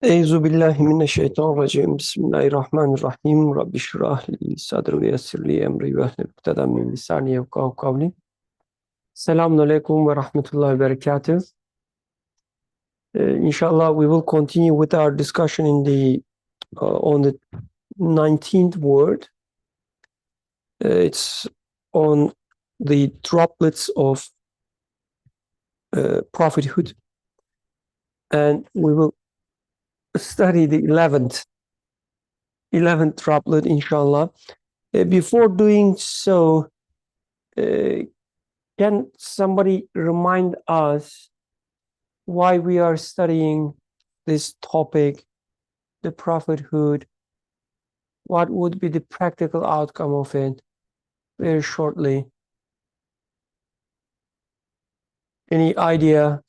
Euzubillahimineşşeytanirracim. Bismillahirrahmanirrahim. Rabbi şrah li sadri ve yessir li emri ve ehlil ukdeden min lisani yefkahu kavli. Selamun aleyküm ve rahmetullahi ve berekatuh. Inshallah, we will continue with our discussion on the 19th word. It's on the droplets of prophethood, and we will study the 11th droplet, inshallah. Before doing so, can somebody remind us why we are studying this topic, the prophethood? What would be the practical outcome of it? Very shortly. Any idea?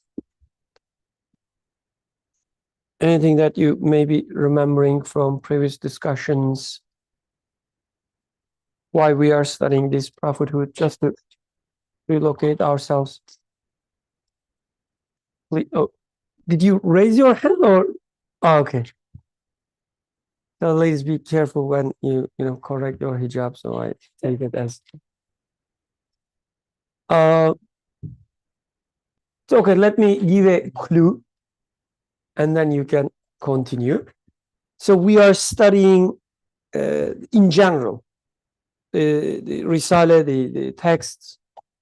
Anything that you may be remembering from previous discussions? Why we are studying this prophethood, just to relocate ourselves. Please, oh, did you raise your hand or? Oh, okay. So ladies, be careful when you correct your hijab. So I take it as. So okay, let me give a clue, and then you can continue. So we are studying in general the Risale, the texts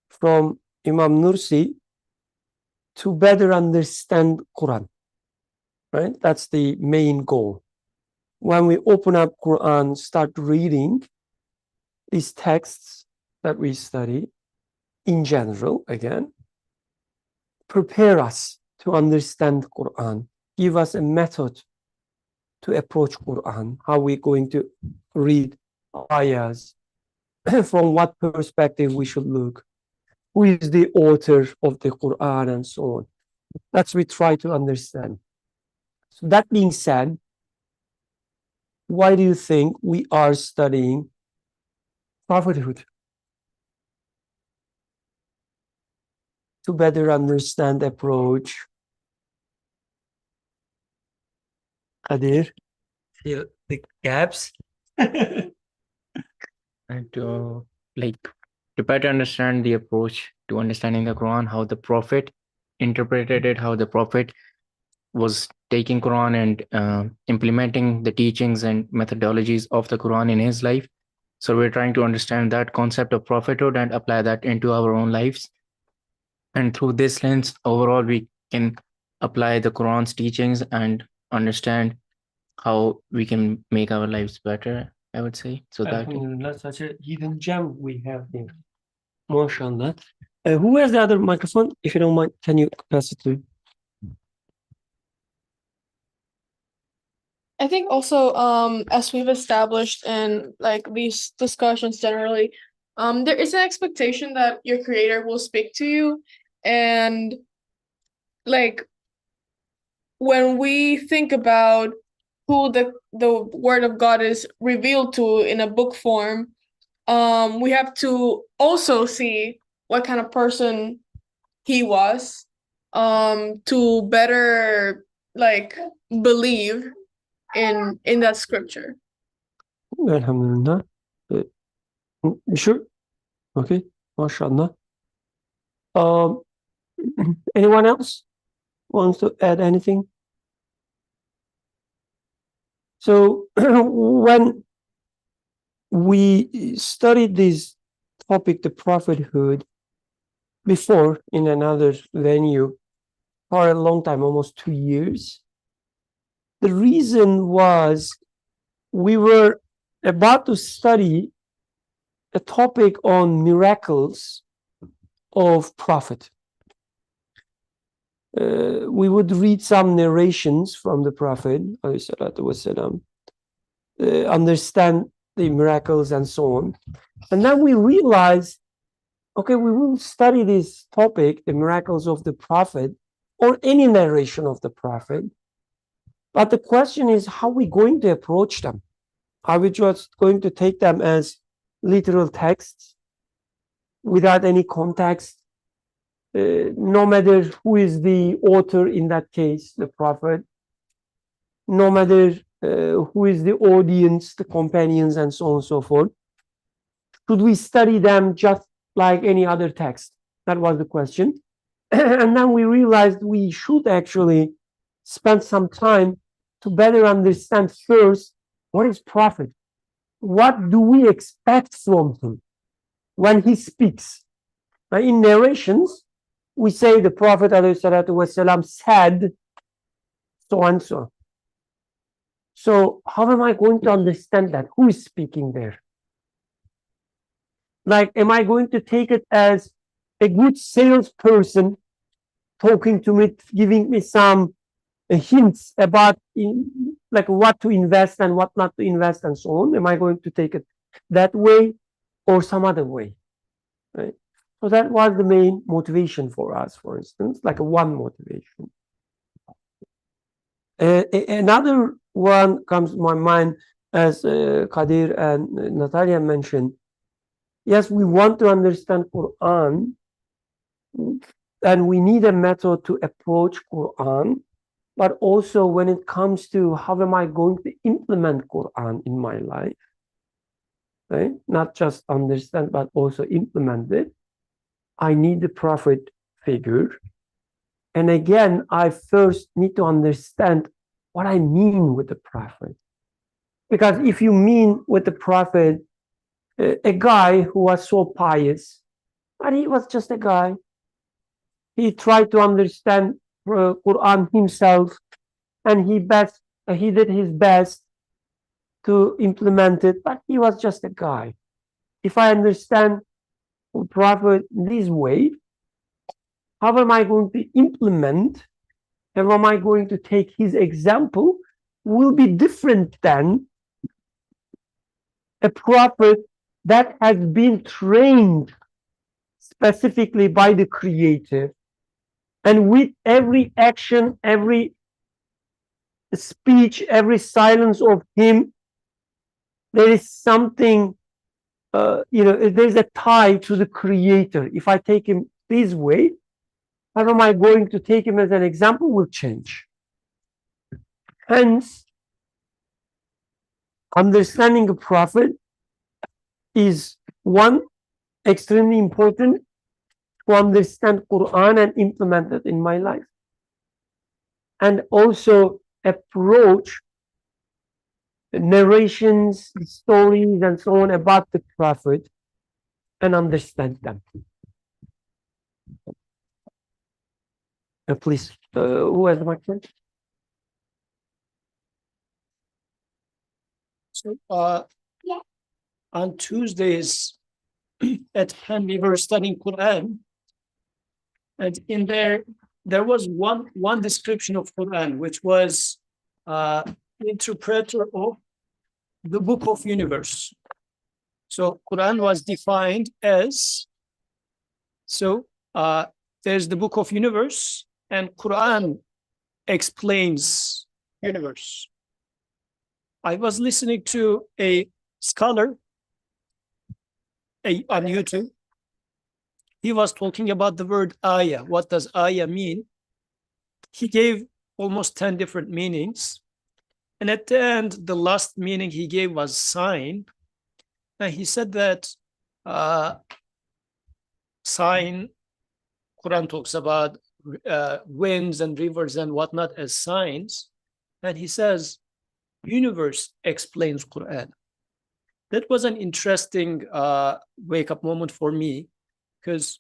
from Imam Nursi to better understand Quran, right? That's the main goal. When we open up Quran, start reading these texts that we study in general, again, prepare us to understand Quran, give us a method to approach Quran, how we're going to read ayahs, from what perspective we should look, who is the author of the Quran, and so on. That's we try to understand. So that being said, why do you think we are studying prophethood? To better understand approach. Qadir, fill the gaps. And to better understand the approach to understanding the Quran, how the Prophet interpreted it, how the Prophet was taking Quran and implementing the teachings and methodologies of the Quran in his life. So we're trying to understand that concept of prophethood and apply that into our own lives. And through this lens, overall, we can apply the Quran's teachings and understand how we can make our lives better, I would say. So that Alhamdulillah, such a hidden gem we have here. MashaAllah. Who has the other microphone? If you don't mind, can you pass it to? I think also, as we've established in like these discussions generally, there is an expectation that your creator will speak to you, and like when we think about who the word of God is revealed to in a book form, we have to also see what kind of person he was, to better like believe in that scripture. Alhamdulillah. You sure? Okay. MashaAllah. Anyone else wants to add anything? So when we studied this topic, the prophethood, before in another venue for a long time, almost 2 years, the reason was we were about to study a topic on miracles of prophet. We would read some narrations from the prophet, والسلام, understand the miracles and so on. And then we realized, okay, we will study this topic, the miracles of the prophet, or any narration of the prophet. But the question is, how are we going to approach them? Are we just going to take them as literal texts without any context? No matter who is the author in that case, the prophet, no matter who is the audience, the companions, and so on and so forth? Should we study them just like any other text? That was the question. And then we realized we should actually spend some time to better understand first, what is prophet? What do we expect from him when he speaks? Now, in narrations, we say the Prophet ﷺ said so and so. So how am I going to understand that? Who is speaking there? Like, am I going to take it as a good salesperson talking to me, giving me some hints about like what to invest and what not to invest and so on? Am I going to take it that way or some other way? Right? So that was the main motivation for us, for instance, like a one motivation. Another one comes to my mind, as Qadir and Natalia mentioned. Yes, we want to understand Quran, and we need a method to approach Quran, but also when it comes to how am I going to implement Quran in my life, right? Not just understand, but also implement it. I need the prophet figure. And again, I first need to understand what I mean with the prophet. Because if you mean with the prophet a guy who was so pious, but he was just a guy. He tried to understand Quran himself, and he did his best to implement it, but he was just a guy. If I understand the prophet this way, how am I going to implement? How am I going to take his example? Will be different than a prophet that has been trained specifically by the Creator, and with every action, every speech, every silence of him, there is something, there's a tie to the Creator. If I take him this way, how am I going to take him as an example will change. Hence, understanding a prophet is one, extremely important to understand Quran and implement it in my life. And also approach narrations, stories, and so on about the prophet and understand them. Please, who has the microphone? So on Tuesdays at Penn, we were studying Quran, and in there was one description of Quran, which was interpreter of the book of universe. So Quran was defined as, there's the book of universe, and Quran explains universe. I was listening to a scholar on YouTube. He was talking about the word ayah. What does ayah mean? He gave almost 10 different meanings. And at the end, the last meaning he gave was sign. And he said that sign, Quran talks about winds and rivers and whatnot as signs. And he says, universe explains Quran. That was an interesting wake-up moment for me, because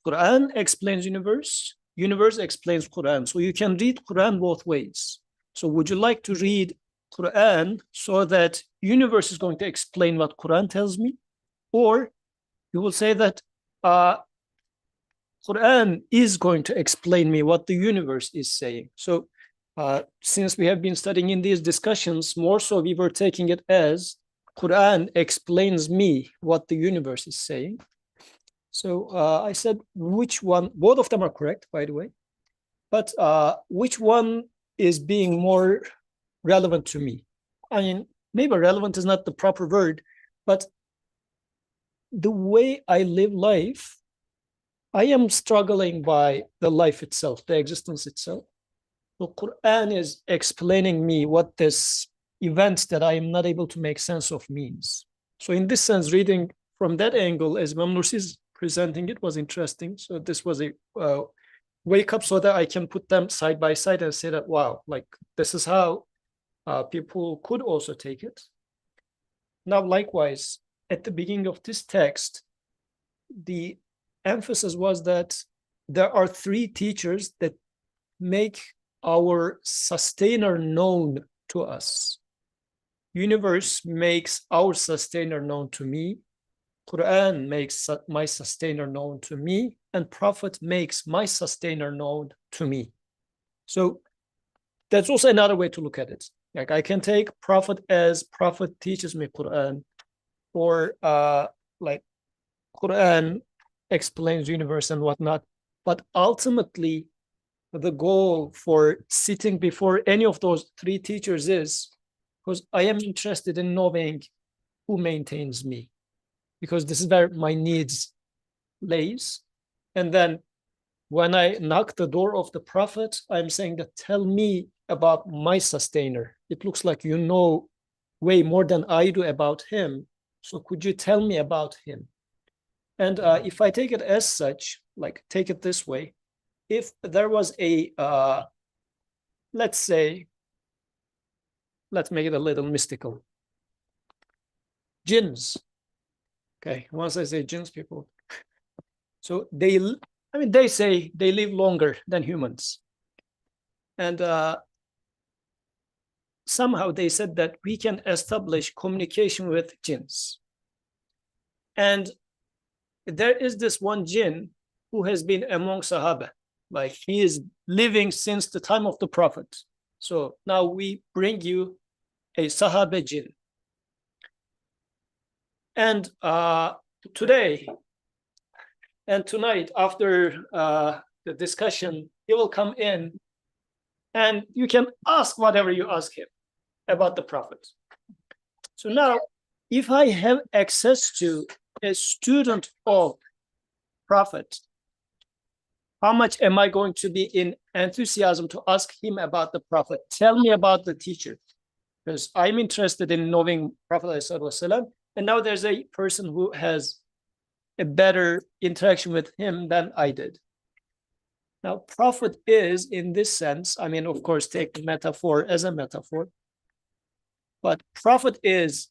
Quran explains universe, universe explains Quran. So you can read Quran both ways. So would you like to read Quran so that universe is going to explain what Quran tells me? Or you will say that Quran is going to explain me what the universe is saying. So since we have been studying in these discussions, more so we were taking it as Quran explains me what the universe is saying. So I said, which one? Both of them are correct, by the way. But which one is being more relevant to me? I mean, maybe relevant is not the proper word, but the way I live life, I am struggling by the life itself, the existence itself. The Quran is explaining me what this event that I am not able to make sense of means. So in this sense, reading from that angle, as Imam Nursi is presenting it, was interesting. So this was a wake up so that I can put them side by side and say that, wow, like this is how people could also take it. Now, likewise, at the beginning of this text, the emphasis was that there are three teachers that make our sustainer known to us. Universe makes our sustainer known to me. Quran makes my sustainer known to me, and Prophet makes my sustainer known to me. So that's also another way to look at it. Like I can take Prophet as Prophet teaches me Quran, or like Quran explains universe and whatnot. But ultimately, the goal for sitting before any of those three teachers is because I am interested in knowing who maintains me, because this is where my needs lays. And then when I knock the door of the Prophet, I'm saying that tell me about my sustainer. It looks like you know way more than I do about him. So could you tell me about him? And if I take it as such, like take it this way, if there was a, let's say, let's make it a little mystical. Jinns. Okay, once I say jinns, people. So they say they live longer than humans. And somehow they said that we can establish communication with jinns. And there is this one jinn who has been among Sahaba. Like he is living since the time of the Prophet. So now we bring you a Sahaba jinn. And today and tonight, after the discussion, he will come in and you can ask whatever you ask him about the Prophet. So now, if I have access to a student of Prophet, how much am I going to be in enthusiasm to ask him about the Prophet? Tell me about the teacher, because I'm interested in knowing Prophet ﷺ, and now there's a person who has a better interaction with him than I did. Now, Prophet is, in this sense, I mean, of course, take the metaphor as a metaphor, but Prophet is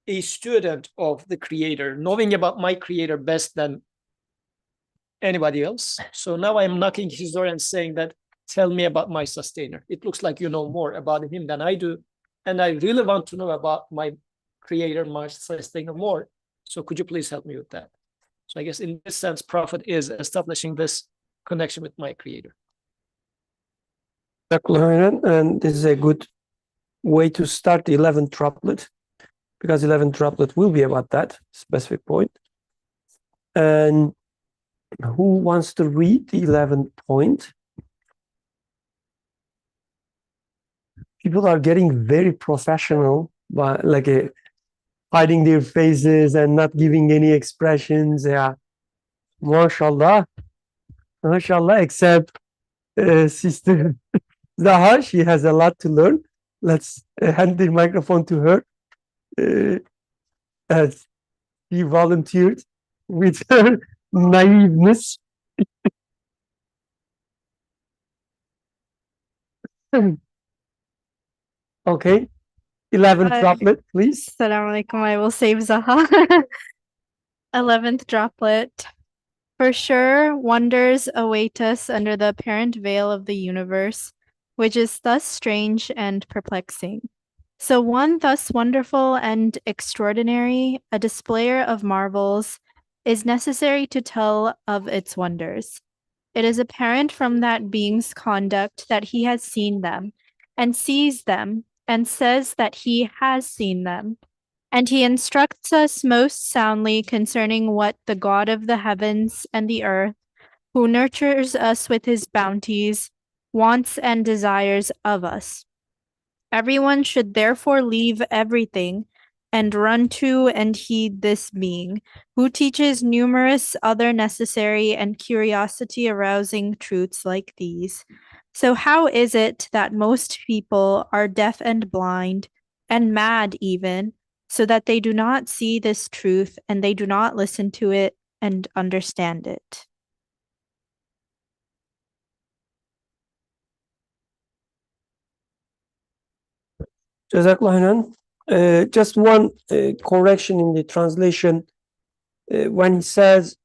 a student of the Creator, knowing about my Creator best than anybody else. So now I'm knocking his door and saying that, tell me about my sustainer. It looks like you know more about him than I do, and I really want to know about my Creator, my sustainer more. So could you please help me with that? So I guess in this sense, Prophet is establishing this connection with my Creator. And this is a good way to start the 11th droplet, because 11th droplet will be about that specific point. And who wants to read the 11th point? People are getting very professional, but like hiding their faces and not giving any expressions. Yeah, mashallah, mashallah. Except Sister Zaha, she has a lot to learn. Let's hand the microphone to her as she volunteered with her naiveness. Okay, 11th droplet, please. Assalamu alaikum. I will save Zaha. 11th droplet. For sure, wonders await us under the apparent veil of the universe, which is thus strange and perplexing. So one thus wonderful and extraordinary, a displayer of marvels, is necessary to tell of its wonders. It is apparent from that being's conduct that he has seen them, and sees them, and says that he has seen them. And he instructs us most soundly concerning what the God of the heavens and the earth, who nurtures us with his bounties, wants and desires of us. Everyone should therefore leave everything and run to and heed this being, who teaches numerous other necessary and curiosity-arousing truths like these. So how is it that most people are deaf and blind, and mad even, so that they do not see this truth and they do not listen to it and understand it? Jazakallah khairan. Just one correction in the translation. When he says,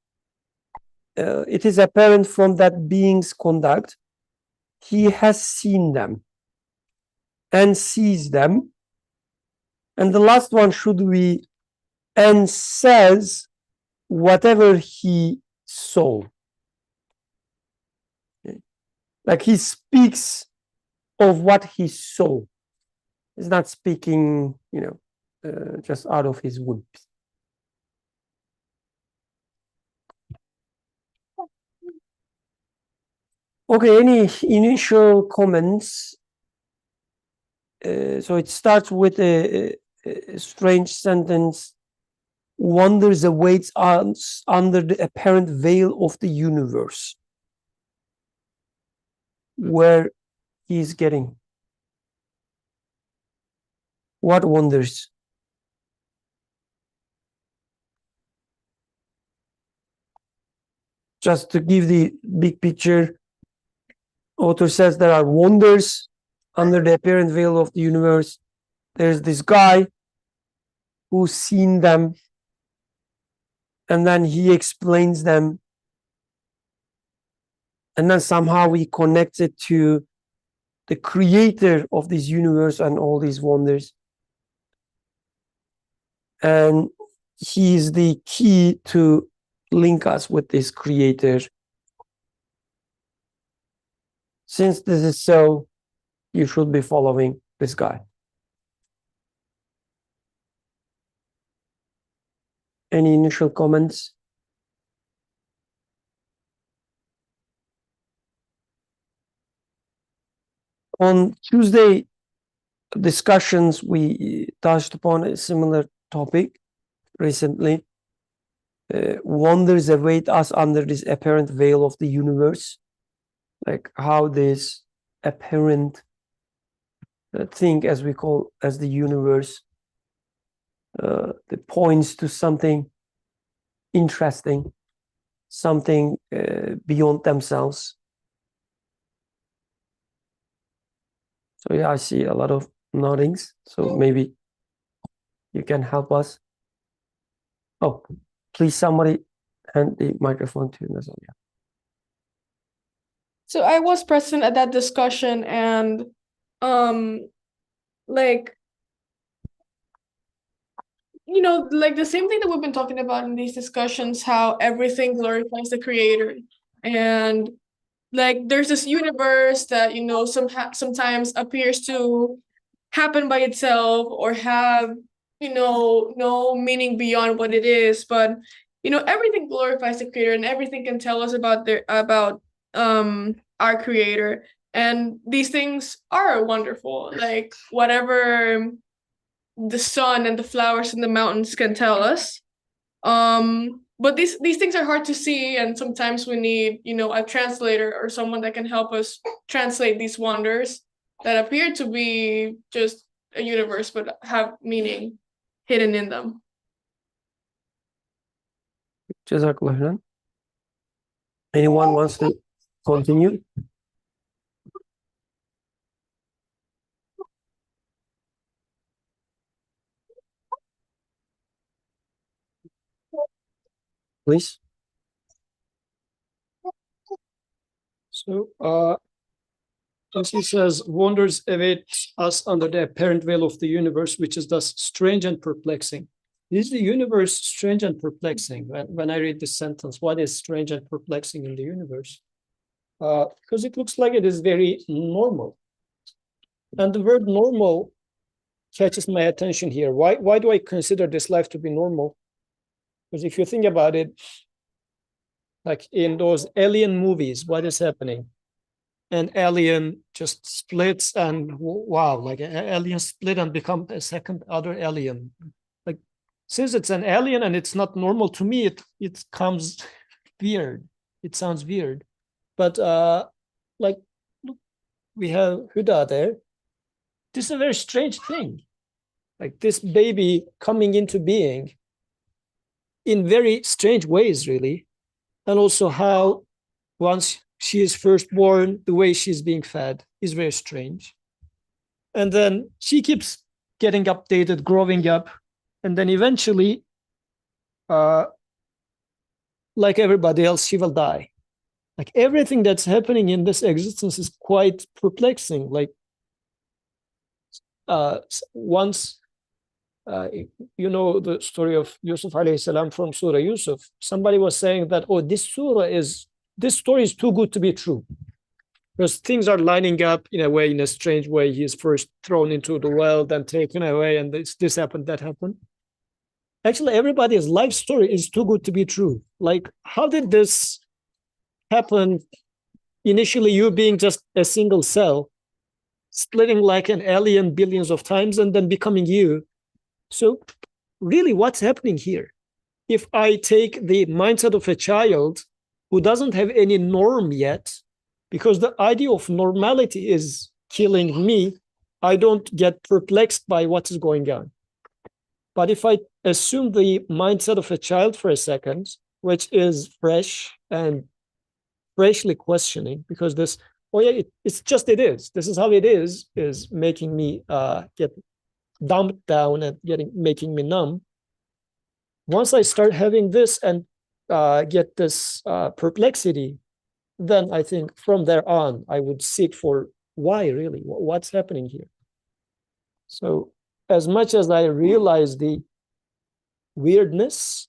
it is apparent from that being's conduct, he has seen them and sees them. And the last one should be, and says whatever he saw. Okay. Like he speaks of what he saw. He's not speaking, just out of his wood. Okay, any initial comments? So it starts with a strange sentence. Wonders awaits us under the apparent veil of the universe. Where he's getting. What wonders? Just to give the big picture, author says there are wonders under the apparent veil of the universe. There's this guy who's seen them, and then he explains them, and then somehow we connect it to the creator of this universe and all these wonders. And he is the key to link us with this creator. Since this is so, you should be following this guy. Any initial comments? On Tuesday discussions, we touched upon a similar topic recently. Wonders await us under this apparent veil of the universe. Like how this apparent thing, as we call as the universe, that points to something interesting, something beyond themselves. So yeah, I see a lot of noddings. So maybe you can help us. Oh, please, somebody hand the microphone to Nazalia. So I was present at that discussion, and like like the same thing that we've been talking about in these discussions, how everything glorifies the creator, and like there's this universe that sometimes appears to happen by itself or have no meaning beyond what it is, but everything glorifies the creator, and everything can tell us about our creator, and these things are wonderful, like whatever the sun and the flowers and the mountains can tell us. But these things are hard to see, and sometimes we need a translator or someone that can help us translate these wonders that appear to be just a universe but have meaning hidden in them. Jazakallah khairan. Anyone wants to continue? Please. So, as he says, wonders await us under the apparent veil of the universe, which is thus strange and perplexing. Is the universe strange and perplexing? When I read this sentence, what is strange and perplexing in the universe? Because it looks like it is very normal. And the word normal catches my attention here. Why do I consider this life to be normal? Because if you think about it, like in those alien movies, what is happening? An alien just splits and wow, like an alien split and become a second other alien. since it's an alien and it's not normal to me, it comes weird. It sounds weird. But like, look, we have Huda there. This is a very strange thing. Like this baby coming into being in very strange ways, really. And also how once she is first born, the way she's being fed is very strange. And then she keeps getting updated, growing up. And then eventually, like everybody else, she will die. Like everything that's happening in this existence is quite perplexing. Like once, you know the story of Yusuf alayhi salam from Surah Yusuf. Somebody was saying that, oh, this story is too good to be true. Because things are lining up in a way, in a strange way. He is first thrown into the well, then taken away, and this happened, that happened. Actually, everybody's life story is too good to be true. Like, how did this happen? Initially, you being just a single cell, splitting like an alien billions of times, and then becoming you. So, really, what's happening here? If I take the mindset of a child who doesn't have any norm yet, because the idea of normality is killing me, I don't get perplexed by what is going on. But if I assume the mindset of a child for a second, which is fresh and freshly questioning, because this, oh yeah, it's just it is. This is how it is making me get dumped down and making me numb. Once I start having this and get this perplexity, then I think from there on, I would seek for why really, what's happening here. So as much as I realize the weirdness,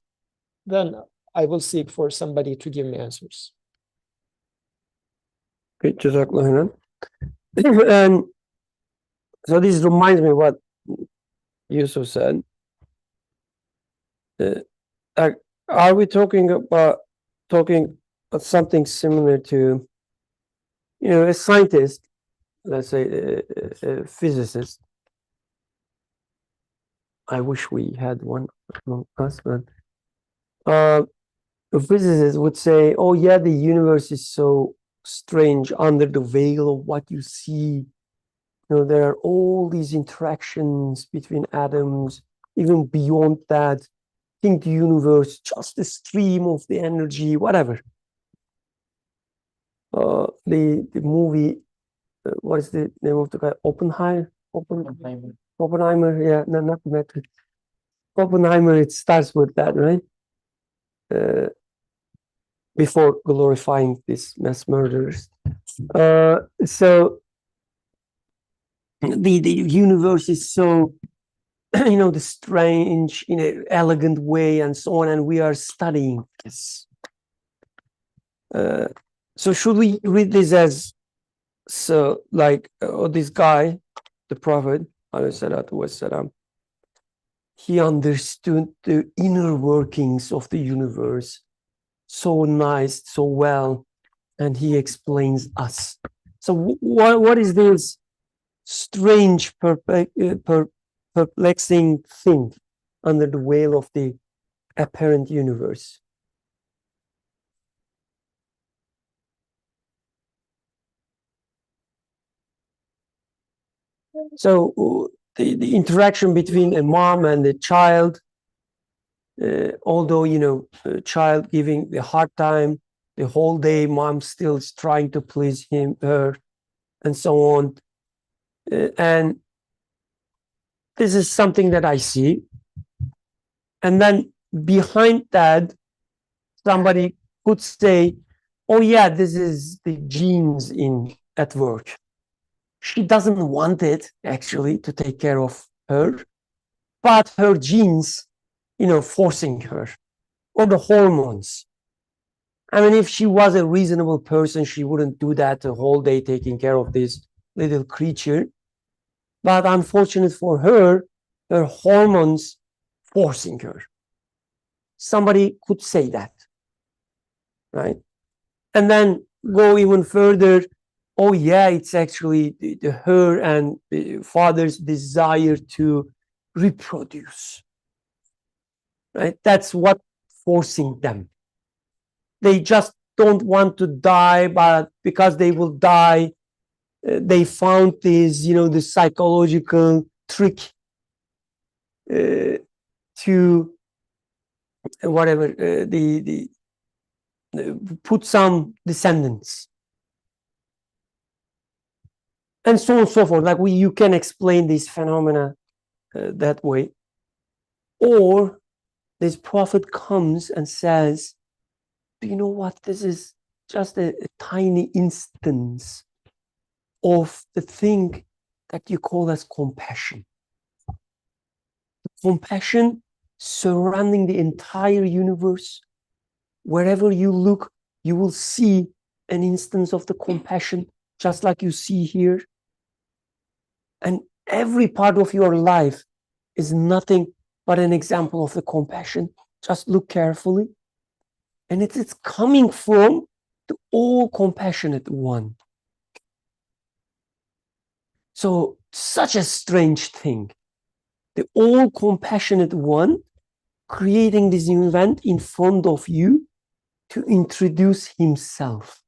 then I will seek for somebody to give me answers. Okay, Jazakallah. And so this reminds me what Yusuf said. Are we talking about something similar to, you know, a scientist, let's say a physicist? I wish we had one among us, but a physicist would say, oh yeah, the universe is so strange under the veil of what you see. You know, there are all these interactions between atoms, even beyond that. Think the universe, just a stream of the energy, whatever. The movie, what is the name of the guy? Oppenheimer, yeah, no, not Matrix. Oppenheimer, it starts with that, right? Before glorifying these mass murderers. So the universe is so, you know, the strange, in an elegant way and so on, and we are studying this. So should we read this as, so like, this guy, the Prophet, ﷺ, he understood the inner workings of the universe so nice, so well, and he explains us. So what is this strange, perplexing thing under the veil of the apparent universe? So the interaction between a mom and a child, although, you know, a child giving the hard time the whole day, mom still is trying to please her, and so on. And this is something that I see. And then behind that, somebody could say, oh yeah, this is the genes at work. She doesn't want it, actually, to take care of her, but her genes, you know, forcing her, or the hormones. I mean, if she was a reasonable person, she wouldn't do that the whole day taking care of this little creature. But unfortunate for her, her hormones forcing her. Somebody could say that, right? And then go even further. Oh yeah, it's actually her and the father's desire to reproduce. right? That's what forcing them. They just don't want to die, but because they will die, they found this, the psychological trick to whatever the put some descendants, and so on and so forth. Like you can explain these phenomena that way. Or this prophet comes and says, do you know what? This is just a tiny instance of the thing that you call as compassion. Compassion surrounding the entire universe. Wherever you look, you will see an instance of the compassion, just like you see here. And every part of your life is nothing but an example of the compassion. Just look carefully. And it's coming from the all compassionate one. So, such a strange thing. The all compassionate one creating this event in front of you to introduce himself.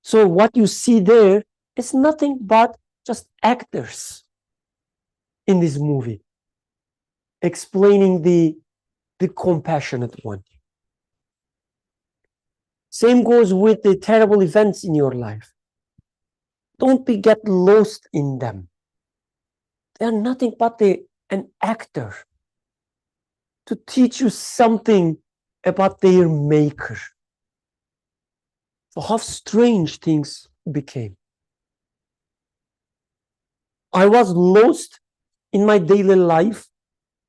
So what you see there is nothing but just actors in this movie explaining the compassionate one. Same goes with the terrible events in your life. Don't get lost in them. They are nothing but an actor to teach you something about their maker. So how strange things became. I was lost in my daily life.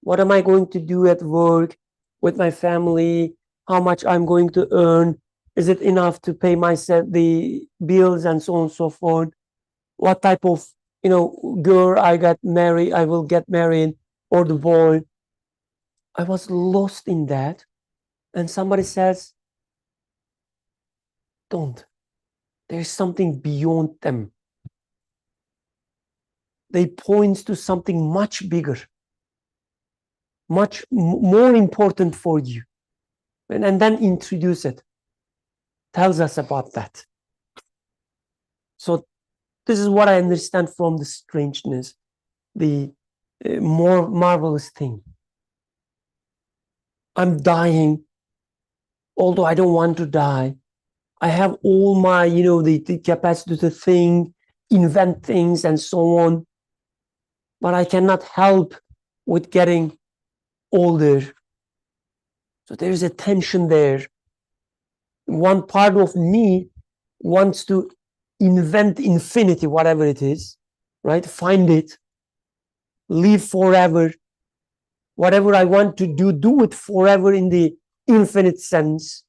What am I going to do at work, with my family? How much I'm going to earn? Is it enough to pay myself the bills and so on and so forth? What type of girl I will get married, or the boy? I was lost in that. And somebody says, don't. There's something beyond them. They point to something much bigger, much more important for you. And then introduce it. Tells us about that. So this is what I understand from the strangeness, the more marvelous thing. I'm dying, although I don't want to die. I have all my, the capacity to think, invent things, and so on. But I cannot help with getting older. So there is a tension there. One part of me wants to invent infinity, whatever it is, right? Find it, live forever. Whatever I want to do it forever in the infinite sense.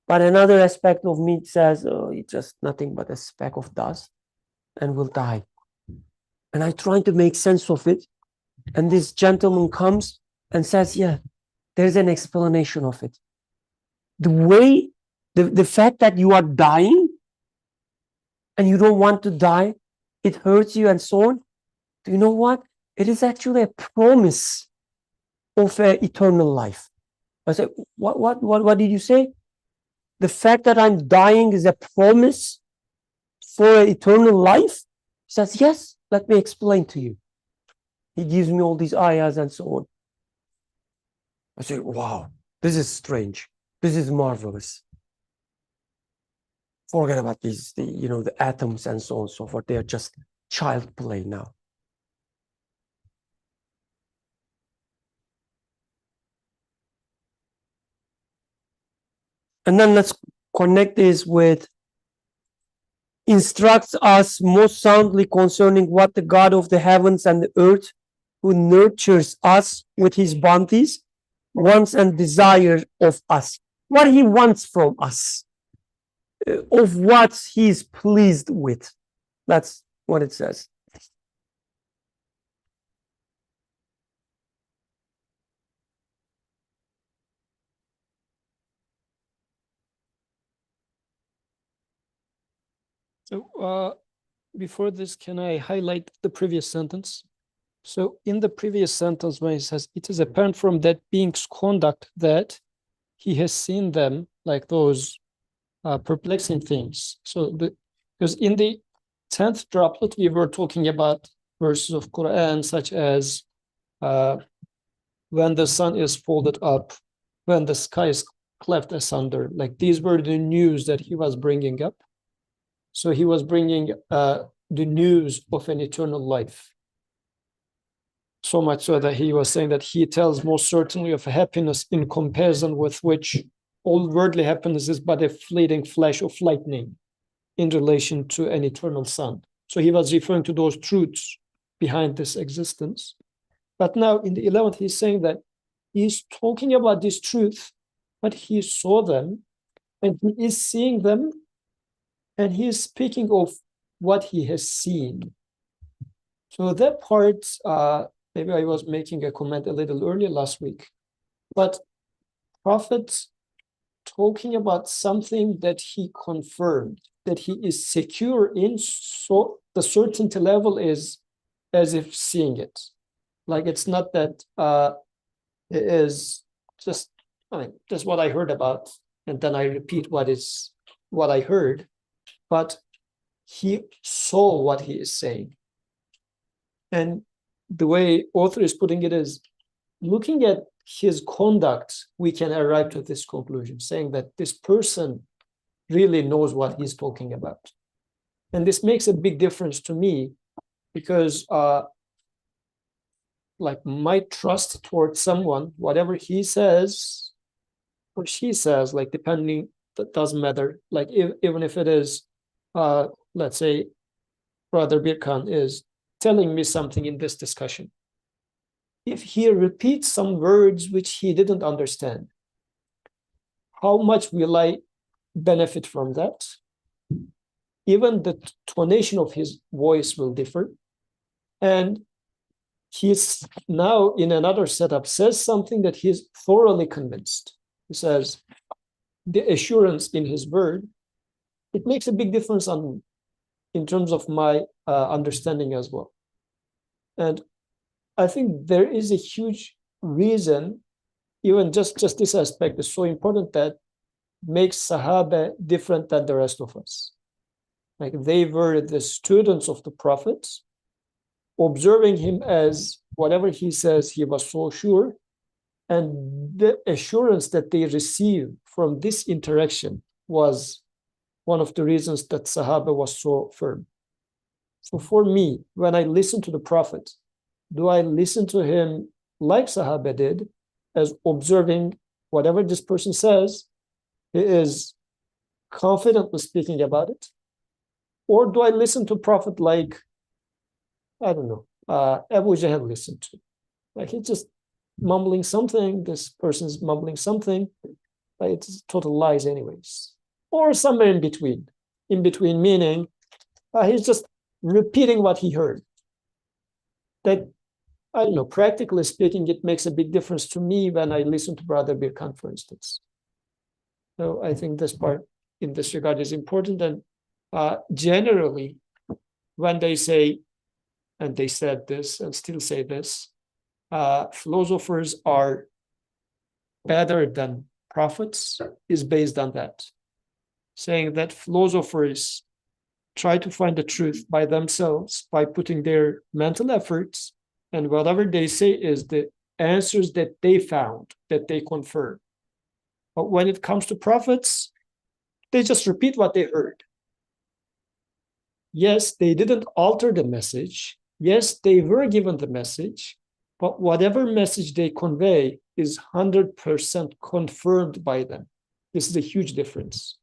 But another aspect of me says, oh, it's just nothing but a speck of dust and will die. And I try to make sense of it. And this gentleman comes and says, yeah, there's an explanation of it. The way, the fact that you are dying and you don't want to die, it hurts you and so on. Do you know what? It is actually a promise of eternal life. I said, what did you say? The fact that I'm dying is a promise for eternal life? He says, yes, let me explain to you. He gives me all these ayahs and so on. I say, wow, this is strange. This is marvelous. Forget about these, the atoms and so on and so forth. They are just child play now. And then let's connect this with instructs us most soundly concerning what the God of the heavens and the earth, who nurtures us with his bounties, wants and desires of us. What he wants from us, of what he is pleased with. That's what it says. So before this, can I highlight the previous sentence? So in the previous sentence, when he says, it is apparent from that being's conduct that he has seen them like those perplexing things. So because in the 10th droplet, we were talking about verses of Quran such as when the sun is folded up, when the sky is cleft asunder. Like these were the news that he was bringing up. So he was bringing the news of an eternal life. So much so that he was saying that he tells most certainly of happiness in comparison with which all worldly happiness is but a fleeting flash of lightning in relation to an eternal sun. So he was referring to those truths behind this existence. But now in the 11th, he's saying that he's talking about this truth, but he saw them and he is seeing them and he is speaking of what he has seen. So that part, maybe I was making a comment a little earlier last week, but Prophet talking about something that he confirmed, that he is secure in, so the certainty level is as if seeing it. Like it's not that it is just, I mean, that's what I heard about, and then I repeat what I heard, but he saw what he is saying. And the way author is putting it is, looking at his conduct, we can arrive to this conclusion, saying that this person really knows what he's talking about. And this makes a big difference to me because like my trust towards someone, whatever he says or she says, like depending, that doesn't matter. Like even if it is, let's say, Brother Birkan is telling me something in this discussion. If he repeats some words which he didn't understand, how much will I benefit from that? Even the tonation of his voice will differ. And he's now in another setup, says something that he's thoroughly convinced. He says, the assurance in his word, it makes a big difference in terms of my understanding as well. And I think there is a huge reason, even just this aspect is so important, that makes Sahaba different than the rest of us. Like they were the students of the Prophet, observing him as whatever he says, he was so sure. And the assurance that they received from this interaction was one of the reasons that Sahaba was so firm. So for me, when I listen to the Prophet, do I listen to him like Sahaba did, as observing whatever this person says, he is confidently speaking about it? Or do I listen to Prophet like, I don't know, Abu Jahl listened to? Like he's just mumbling something, this person's mumbling something, but it's total lies anyways. Or somewhere in between meaning he's just repeating what he heard. That, I don't know, practically speaking, it makes a big difference to me when I listen to Brother Birkan, for instance. So I think this part in this regard is important. And generally, when they say, and they said this and still say this, philosophers are better than prophets, is based on that. Saying that philosophers try to find the truth by themselves, by putting their mental efforts, and whatever they say is the answers that they found, that they confirm. But when it comes to prophets, they just repeat what they heard. Yes, they didn't alter the message. Yes, they were given the message, but whatever message they convey is 100% confirmed by them. This is a huge difference.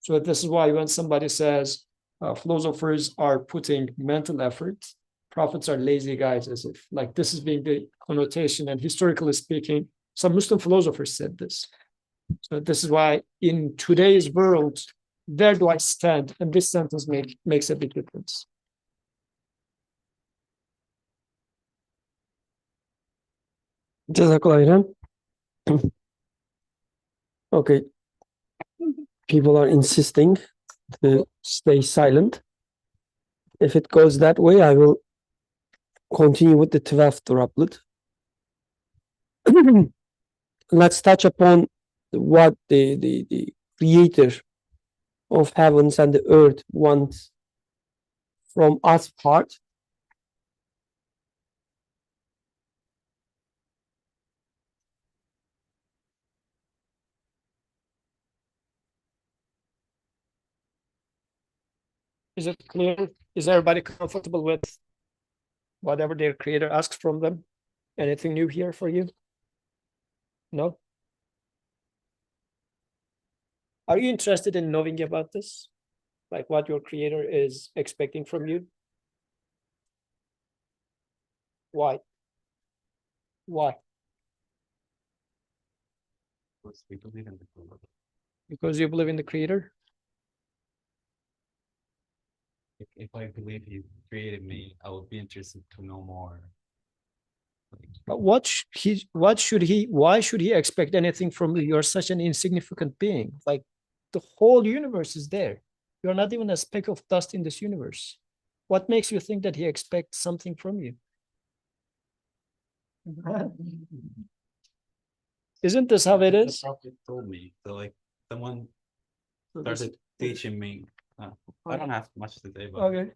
So this is why when somebody says philosophers are putting mental effort, prophets are lazy guys, as if like this is being the connotation. And historically speaking, some Muslim philosophers said this. So this is why in today's world, where do I stand? And this sentence makes a big difference. Jazakallah khairan. Okay. People are insisting to stay silent. If it goes that way, I will continue with the 12th droplet. Let's touch upon what the creator of heavens and the earth wants from us part. Is it clear? Is everybody comfortable with whatever their creator asks from them? Anything new here for you? No? Are you interested in knowing about this? Like what your creator is expecting from you? Why? Why? Because we believe in the creator. Because you believe in the creator? If I believe he created me, I would be interested to know more. But why should he expect anything from you? You're such an insignificant being. Like the whole universe is there. You're not even a speck of dust in this universe. What makes you think that he expects something from you? Isn't this how it is? The prophet told me. So like someone started teaching me. I don't have much to say about Okay.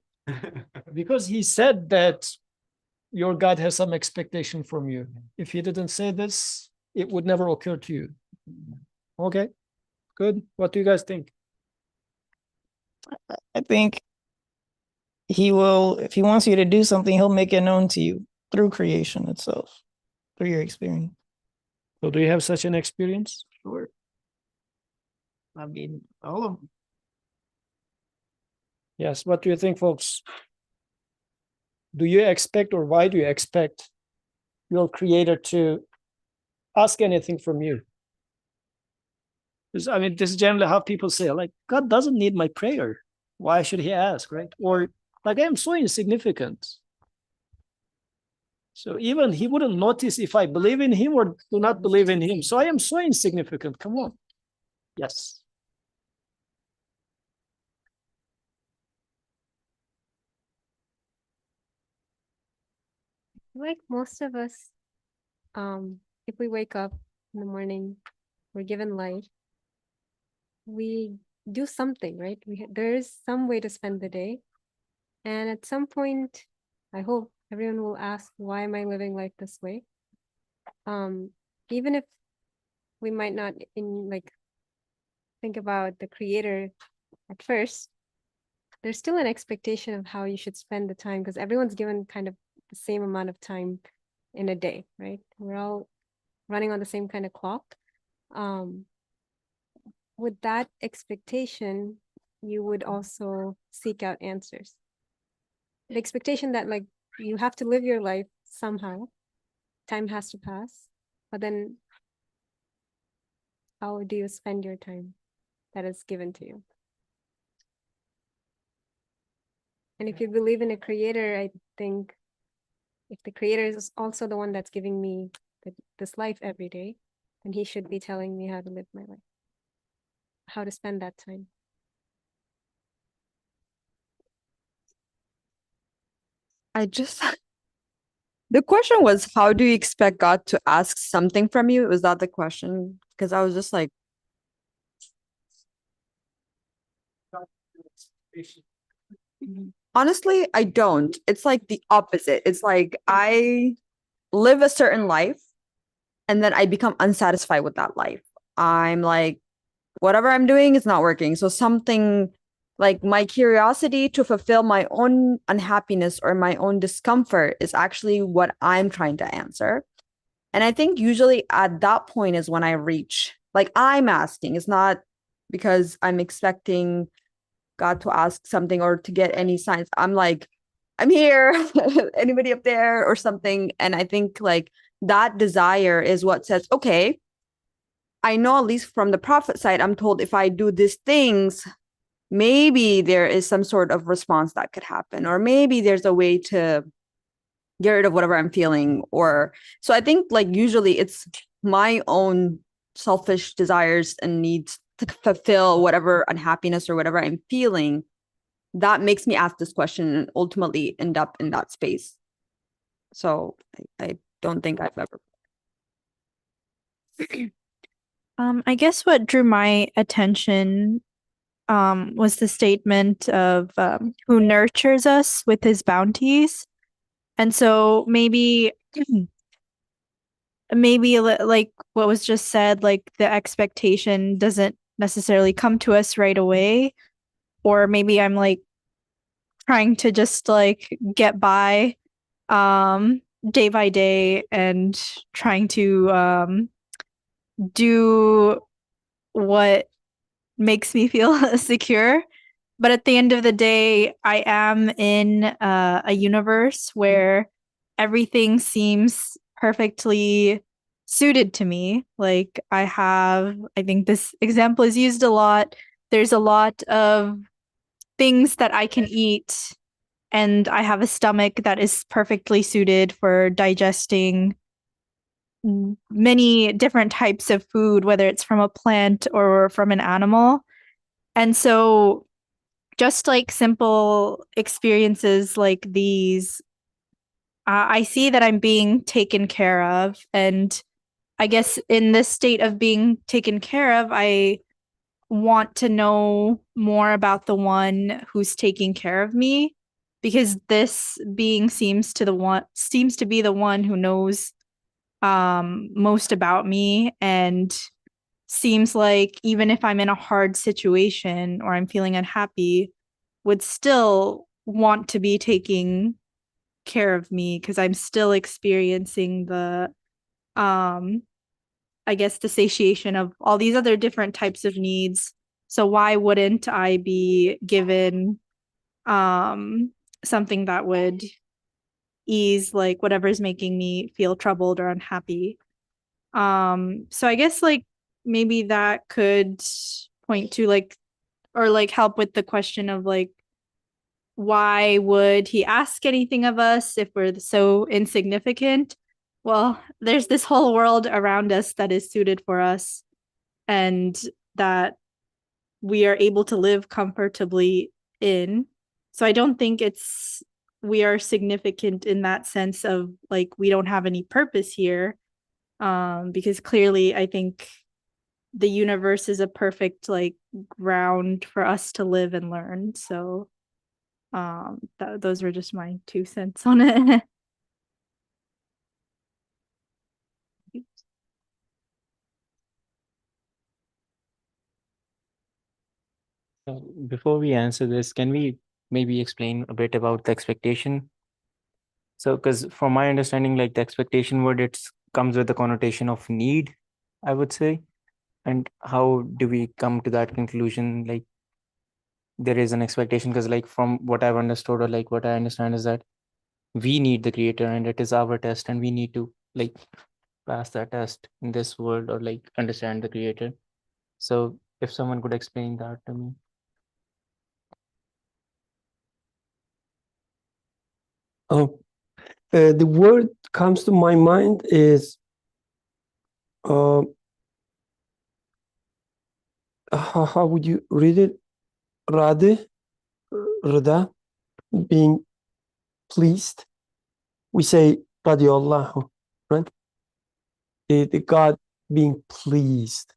Because he said that your God has some expectation from you. If he didn't say this, it would never occur to you. Okay, good. What do you guys think? I think he will, if he wants you to do something, he'll make it known to you through creation itself, through your experience. So do you have such an experience? Sure. I mean, all of them. Yes. What do you think, folks? Do you expect, or why do you expect your creator to ask anything from you? I mean, this is generally how people say, like, God doesn't need my prayer. Why should he ask, right? Or like, I am so insignificant. So even he wouldn't notice if I believe in him or do not believe in him. So I am so insignificant. Come on. Yes. Like most of us, if we wake up in the morning, we're given life, we do something, right? There is some way to spend the day. And at some point, I hope everyone will ask, why am I living life this way? Even if we might not think about the creator at first, there's still an expectation of how you should spend the time, because everyone's given kind of the same amount of time in a day, right? We're all running on the same kind of clock. With that expectation, you would also seek out answers. The expectation that like you have to live your life somehow, time has to pass, but then how do you spend your time that is given to you? And if you believe in a creator, I think if the creator is also the one that's giving me this life every day, then he should be telling me how to live my life, how to spend that time. The question was, how do you expect God to ask something from you? Was that the question? Because I was just like, honestly, I don't. It's like the opposite. It's like I live a certain life and then I become unsatisfied with that life. I'm like, whatever I'm doing is not working. So something like my curiosity to fulfill my own unhappiness or my own discomfort is actually what I'm trying to answer. And I think usually at that point is when I reach, like I'm asking, it's not because I'm expecting God to ask something or to get any signs. I'm like, I'm here, anybody up there or something. And I think like that desire is what says, okay, I know at least from the prophet side, I'm told if I do these things, maybe there is some sort of response that could happen, or maybe there's a way to get rid of whatever I'm feeling. Or so I think like usually it's my own selfish desires and needs to fulfill whatever unhappiness or whatever I'm feeling that makes me ask this question and ultimately end up in that space. So I don't think I've ever. I guess what drew my attention was the statement of who nurtures us with his bounties. And so maybe like what was just said, like the expectation doesn't necessarily come to us right away. Or maybe I'm like trying to just like get by day by day and trying to do what makes me feel secure. But at the end of the day, I am in a universe where everything seems perfectly suited to me. Like I think this example is used a lot. There's a lot of things that I can eat, and I have a stomach that is perfectly suited for digesting many different types of food, whether it's from a plant or from an animal. And so just like simple experiences like these, I see that I'm being taken care of. And I guess in this state of being taken care of, I want to know more about the one who's taking care of me, because this being seems to be the one who knows most about me, and seems like even if I'm in a hard situation or I'm feeling unhappy, would still want to be taking care of me, because I'm still experiencing the I guess the satiation of all these other different types of needs. So why wouldn't I be given something that would ease like whatever's making me feel troubled or unhappy? So I guess like maybe that could point to like, or like help with the question of like, why would he ask anything of us if we're so insignificant? Well, there's this whole world around us that is suited for us, and that we are able to live comfortably in. So I don't think we are significant in that sense of like we don't have any purpose here, because clearly I think the universe is a perfect like ground for us to live and learn. So those were just my 2 cents on it. Before we answer this, can we maybe explain a bit about the expectation? So, because from my understanding, like the expectation word, it comes with the connotation of need, I would say. And how do we come to that conclusion? Like there is an expectation, because like from what I've understood, or like what I understand is that we need the creator and it is our test, and we need to like pass that test in this world, or like understand the creator. So if someone could explain that to me. Oh, the word comes to my mind is how would you read it? Rada, being pleased. We say radiyallahu, right? The God being pleased.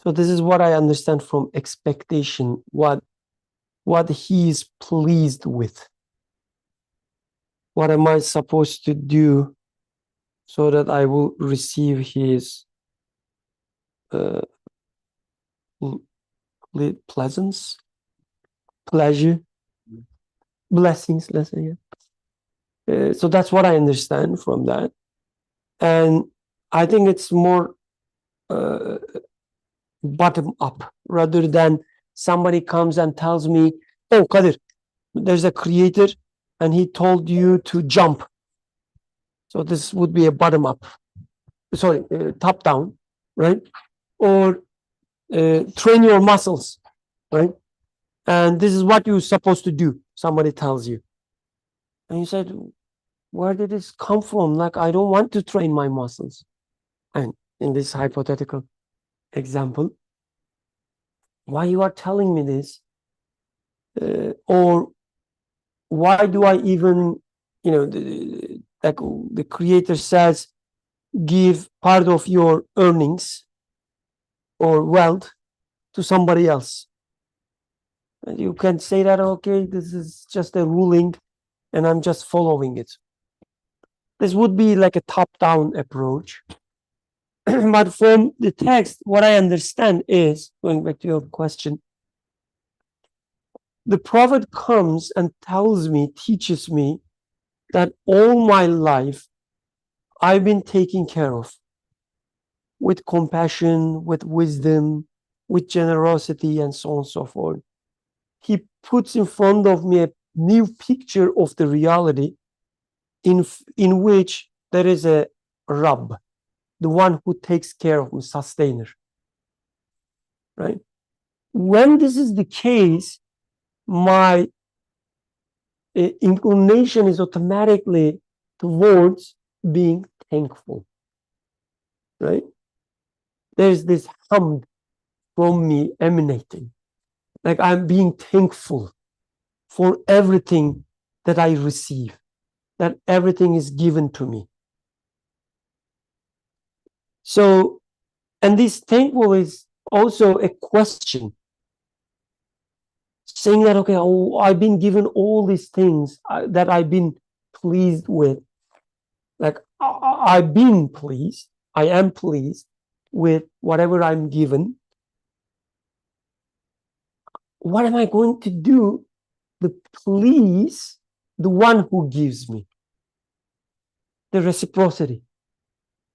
So this is what I understand from expectation, what he is pleased with. What am I supposed to do so that I will receive his pleasance, pleasure, blessings, let's say. Yeah. So that's what I understand from that. And I think it's more bottom up rather than somebody comes and tells me, oh, Qadir, there's a creator and he told you to jump. So this would be a bottom up, sorry, top down, right? Or train your muscles, right? And this is what you're supposed to do. Somebody tells you. And you said, where did this come from? Like, I don't want to train my muscles. And in this hypothetical example, why you are telling me this? Or why do I even, like the Creator says, give part of your earnings or wealth to somebody else. And you can say that, okay, this is just a ruling and I'm just following it. This would be like a top-down approach. But from the text, what I understand is, going back to your question, the prophet comes and tells me, teaches me that all my life I've been taken care of with compassion, with wisdom, with generosity, and so on and so forth. He puts in front of me a new picture of the reality in which there is a Rabb, the one who takes care of me, sustainer. Right? When this is the case, my inclination is automatically towards being thankful. Right? There's this hamd from me emanating. Like I'm being thankful for everything that I receive, that everything is given to me. So, and this thankful is also a question, saying that, okay, oh, I've been given all these things that I've been pleased with. Like I've been pleased, I am pleased with whatever I'm given. What am I going to do to please the one who gives me? The reciprocity,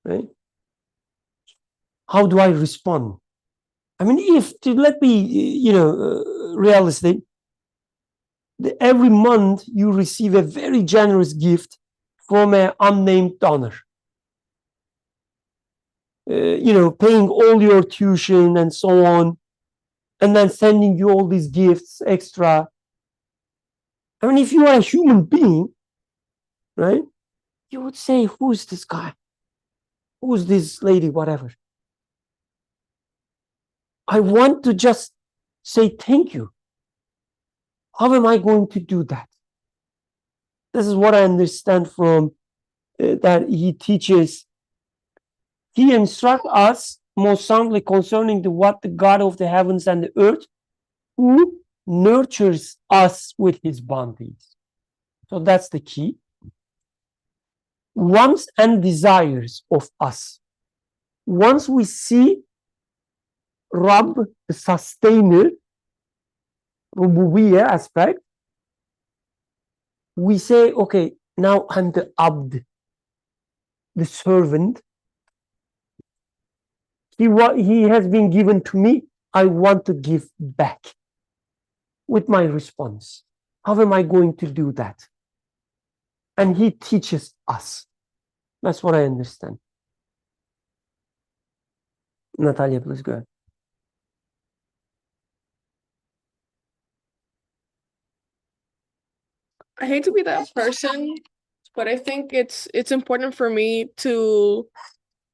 right? How do I respond? I mean, let me, realistic, every month you receive a very generous gift from an unnamed donor. Paying all your tuition and so on, and then sending you all these gifts extra. I mean, if you are a human being, right, you would say, who's this guy? Who's this lady? Whatever. I want to just say thank you. How am I going to do that? This is what I understand from that he teaches. He instructs us most soundly concerning what the God of the heavens and the earth, who nurtures us with his bounties. So that's the key. Wants and desires of us. Once we see Rabb, the sustainer, Rububiyyah aspect, we say, okay, now I'm the Abd, the servant. He has been given to me. I want to give back with my response. How am I going to do that? And he teaches us. That's what I understand. Natalia, please go ahead. I hate to be that person, but I think it's important for me to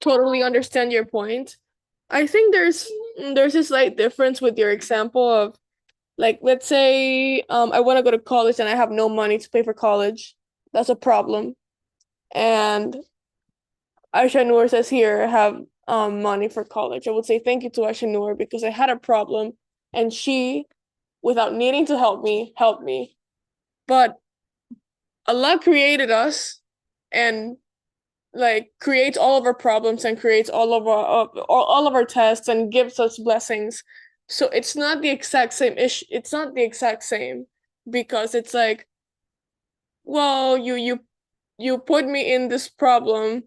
totally understand your point. I think there's a slight difference with your example of, like, let's say I want to go to college and I have no money to pay for college. That's a problem. And Aisha Noor says, here, I have money for college. I would say thank you to Aisha Noor because I had a problem and she, without needing to help me, helped me. But Allah created us and like creates all of our problems and creates all of our tests and gives us blessings. So it's not the exact same issue. It's not the exact same because it's like, well, you put me in this problem.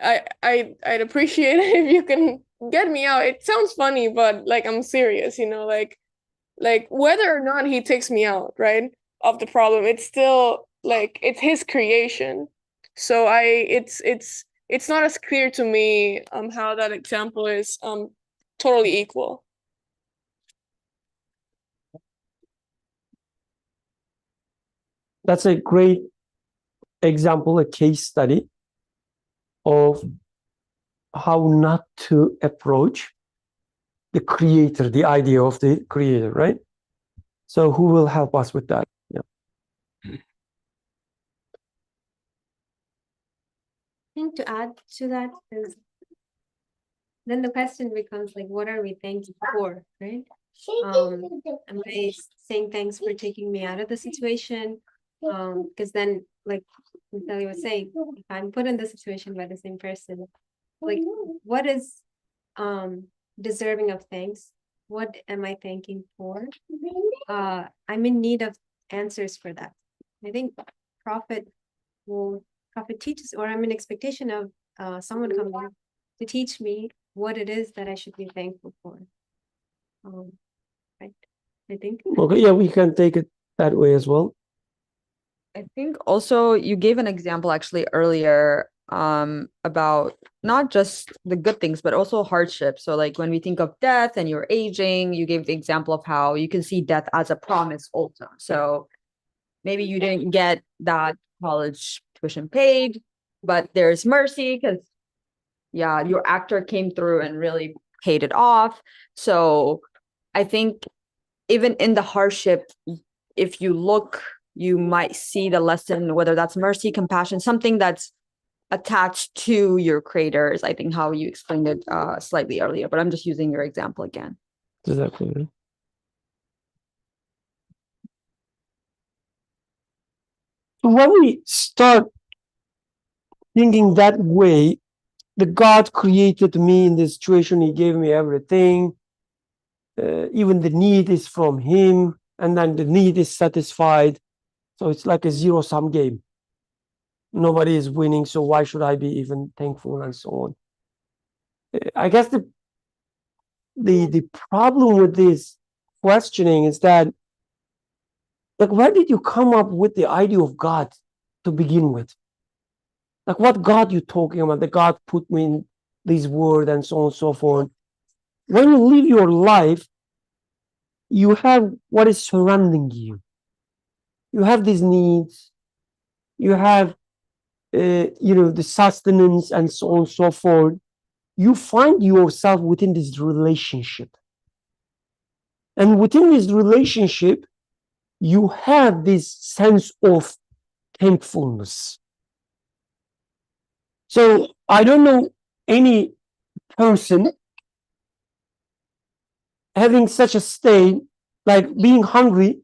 I'd appreciate it if you can get me out. It sounds funny, but like I'm serious, like whether or not he takes me out, right, of the problem, it's still like it's his creation. So it's not as clear to me how that example is totally equal. That's a great example, a case study of how not to approach the creator, the idea of the creator, right? So who will help us with that? Yeah. think to add to that is then the question becomes like, what are we thankful for, right? Am I saying thanks for taking me out of the situation? Because then, like Natalie was saying, if I'm put in the situation by the same person, like what is deserving of thanks? What am I thanking for? I'm in need of answers for that. I think Prophet teaches, or I'm in expectation of someone coming to teach me what it is that I should be thankful for. Right. I think. Okay, yeah, we can take it that way as well. I think also you gave an example actually earlier about not just the good things but also hardship. So like when we think of death and you're aging, you gave the example of how you can see death as a promise also. So maybe you didn't get that college tuition paid, but there's mercy because yeah, your actor came through and really paid it off. So I think even in the hardship, if you look, you might see the lesson, whether that's mercy, compassion, something that's attached to your creators. I think how you explained it slightly earlier, but I'm just using your example again. Exactly. When we start thinking that way, the God created me in this situation, He gave me everything. Even the need is from Him, and then the need is satisfied. So it's like a zero-sum game. Nobody is winning, so why should I be even thankful and so on? I guess the problem with this questioning is that, like, where did you come up with the idea of God to begin with? Like, what God you talking about? The God put me in this world and so on and so forth. When you live your life, you have what is surrounding you. You have these needs. You have, the sustenance and so on and so forth. You find yourself within this relationship. And within this relationship, you have this sense of thankfulness. So I don't know any person having such a state, like being hungry,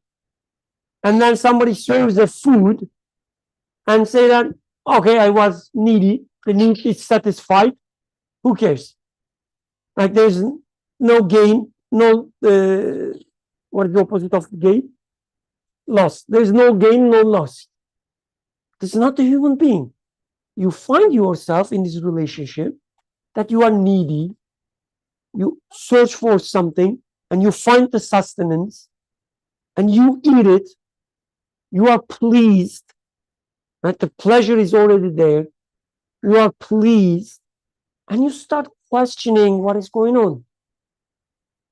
and then somebody serves the food and say that, okay, I was needy, the need is satisfied. Who cares? Like there's no gain, no, what is the opposite of gain? Loss. There's no gain, no loss. This is not a human being. You find yourself in this relationship that you are needy, you search for something, and you find the sustenance, and you eat it, you are pleased, right? The pleasure is already there, you are pleased, and you start questioning what is going on.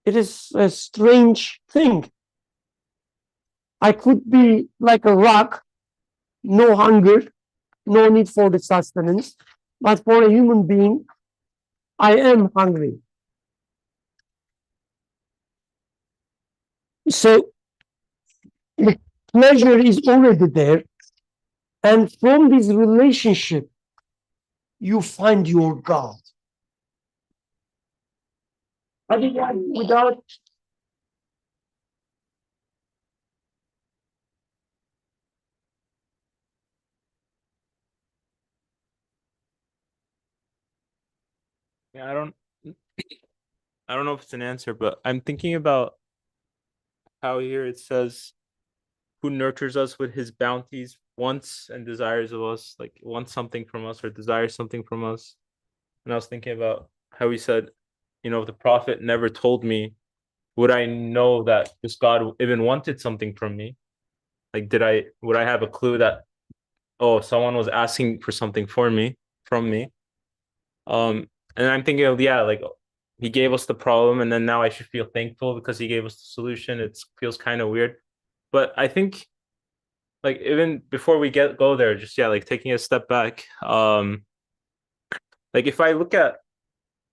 It is a strange thing. I could be like a rock, no hunger, no need for the sustenance, but for a human being, I am hungry. So the pleasure is already there, and from this relationship, you find your God. Otherwise, without Yeah, I don't know if it's an answer, but I'm thinking about how here it says, who nurtures us with his bounties, wants and desires of us, like wants something from us or desires something from us. And I was thinking about how he said, if the prophet never told me, would I know that this God even wanted something from me? Like, would I have a clue that, oh, someone was asking for something from me? And I'm thinking of, like he gave us the problem and then now I should feel thankful because he gave us the solution. It feels kind of weird. But I think, like, even before we go there, just like taking a step back, like if I look at,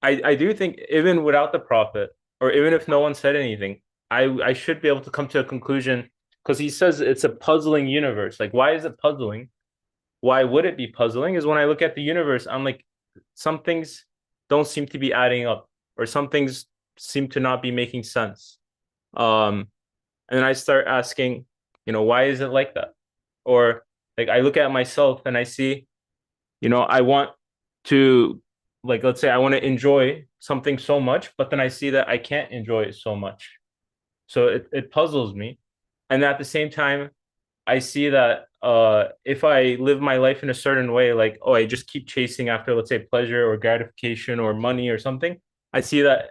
I do think even without the prophet, or even if no one said anything, I should be able to come to a conclusion, because he says it's a puzzling universe. Like, why is it puzzling? why would it be puzzling is when I look at the universe, I'm like, some things don't seem to be adding up, or some things seem to not be making sense. And then I start asking, why is it like that? Or like I look at myself and I see, I want to, like, let's say I want to enjoy something so much, but then I see that I can't enjoy it so much. So it puzzles me. And at the same time, I see that if I live my life in a certain way, like, oh, I just keep chasing after, let's say, pleasure or gratification or money or something, I see that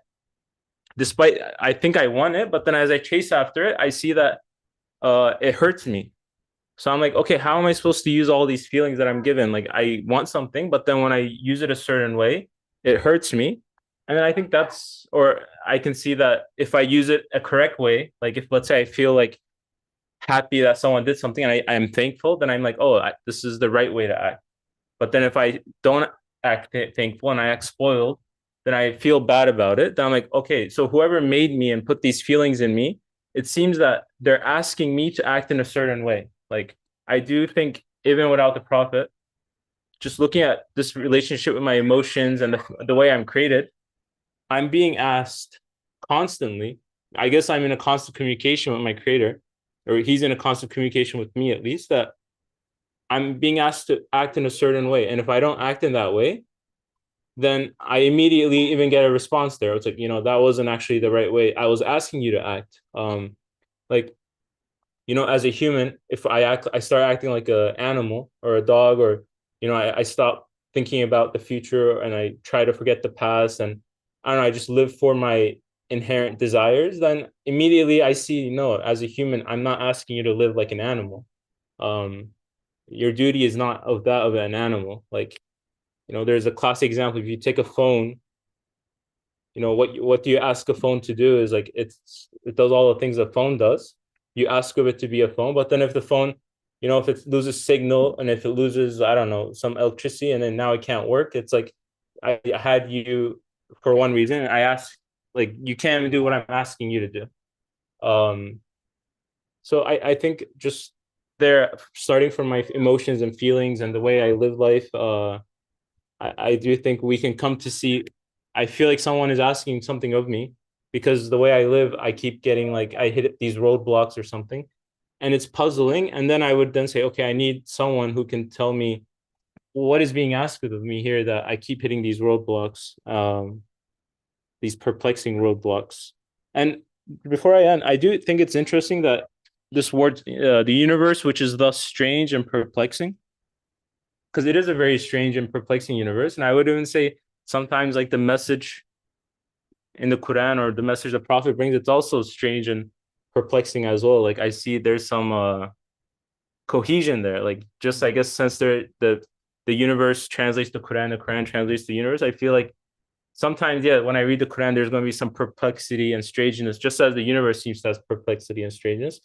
despite I think I want it, but then as I chase after it, I see that it hurts me. So I'm like, okay, how am I supposed to use all these feelings that I'm given? Like I want something, but then when I use it a certain way, it hurts me. And then I think or I can see that if I use it a correct way, like if let's say I feel like happy that someone did something and I am thankful, then I'm like, oh, this is the right way to act. But then if I don't act thankful and I act spoiled, then I feel bad about it. Then I'm like, okay, so whoever made me and put these feelings in me, it seems that they're asking me to act in a certain way. Like I do think even without the Prophet, just looking at this relationship with my emotions and the way I'm created, I'm being asked constantly. I guess I'm in a constant communication with my creator, or he's in a constant communication with me at least, that I'm being asked to act in a certain way. And if I don't act in that way, then I immediately even get a response there. It's like, that wasn't actually the right way. I was asking you to act. Like, as a human, if I start acting like an animal or a dog, or, I stop thinking about the future and I try to forget the past, and I don't know, I just live for my inherent desires, then immediately I see, no, as a human, I'm not asking you to live like an animal. Your duty is not of that of an animal. Like, there's a classic example. If you take a phone, what do you ask a phone to do is like, it does all the things a phone does. You ask of it to be a phone, but then if the phone, if it loses signal and if it loses, I don't know, some electricity, and then now it can't work, it's like, I had you for one reason, and I asked, like, you can't do what I'm asking you to do. So I think just there, starting from my emotions and feelings and the way I live life, I do think we can come to see, I feel like someone is asking something of me, because the way I live, I keep getting like, I hit these roadblocks or something, and it's puzzling. And then I would then say, okay, I need someone who can tell me what is being asked of me here, that I keep hitting these roadblocks, these perplexing roadblocks. And before I end, I do think it's interesting that this word, the universe, which is thus strange and perplexing, because it is a very strange and perplexing universe. And I would even say sometimes like the message in the Quran or the message the Prophet brings, it's also strange and perplexing as well. Like I see there's some cohesion there. Like just, I guess, since the universe translates the Quran translates the universe, I feel like sometimes, yeah, when I read the Quran, there's going to be some perplexity and strangeness, just as the universe seems to have perplexity and strangeness.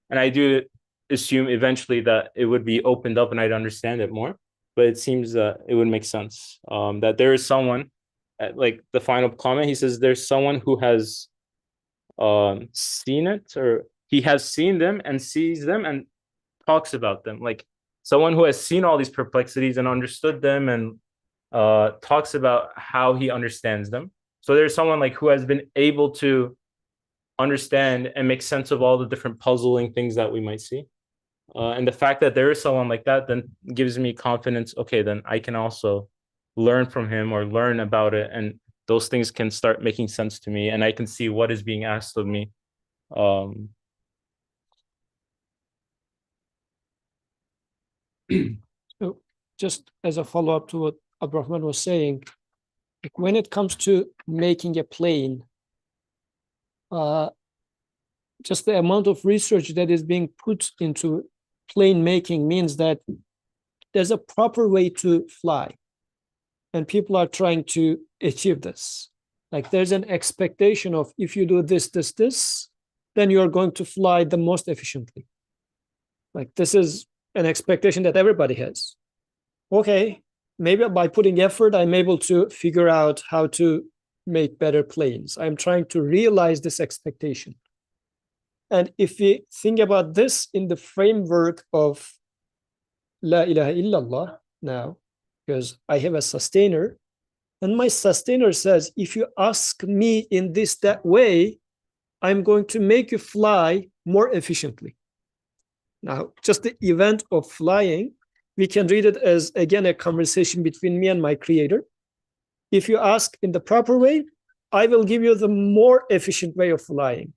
And I do assume eventually that it would be opened up and I'd understand it more. But it seems that it would make sense, that there is someone, like the final comment, he says there's someone who has seen it, or he has seen them and sees them and talks about them. Like someone who has seen all these perplexities and understood them and talks about how he understands them. So there's someone like who has been able to understand and make sense of all the different puzzling things that we might see. And the fact that there is someone like that then gives me confidence. Okay, then I can also learn from him or learn about it. And those things can start making sense to me. And I can see what is being asked of me. So just as a follow-up to what Abrahman was saying, like when it comes to making a plane, just the amount of research that is being put into plane making means that there's a proper way to fly, and people are trying to achieve this. Like there's an expectation of, if you do this, then you're going to fly the most efficiently. Like this is an expectation that everybody has. Okay, maybe by putting effort, I'm able to figure out how to make better planes. I'm trying to realize this expectation. And if we think about this in the framework of La ilaha illallah now, because I have a sustainer, and my sustainer says, if you ask me in that way, I'm going to make you fly more efficiently. Now, just the event of flying, we can read it as, again, a conversation between me and my creator. If you ask in the proper way, I will give you the more efficient way of flying.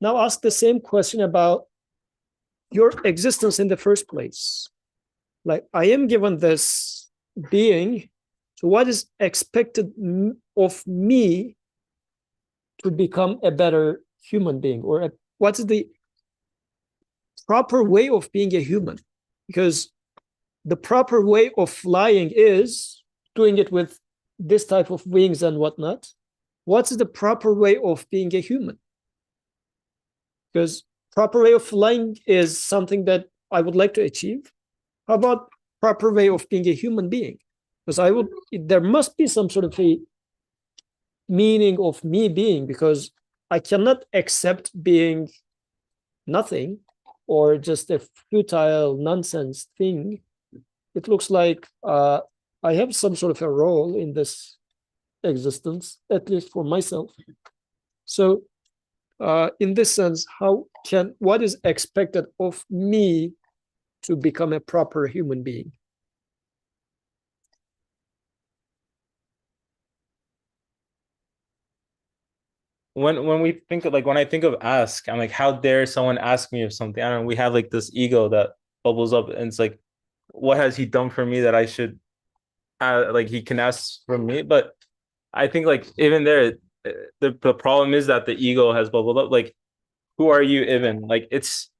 Now ask the same question about your existence in the first place. Like, I am given this being, so what is expected of me to become a better human being? Or what's the proper way of being a human? Because the proper way of flying is doing it with this type of wings and whatnot. What's the proper way of being a human? Because proper way of flying is something that I would like to achieve. How about proper way of being a human being? Because there must be some sort of a meaning of me being, because I cannot accept being nothing or just a futile nonsense thing. It looks like I have some sort of a role in this existence, at least for myself. So in this sense, what is expected of me to become a proper human being? When we think of, like, when I think of ask, I'm like, how dare someone ask me of something? I don't know, we have like this ego that bubbles up, and it's like, what has he done for me that I should like he can ask from me? But I think, like, even there, the problem is that the ego has bubbled up. Like, who are you even? Like, it's,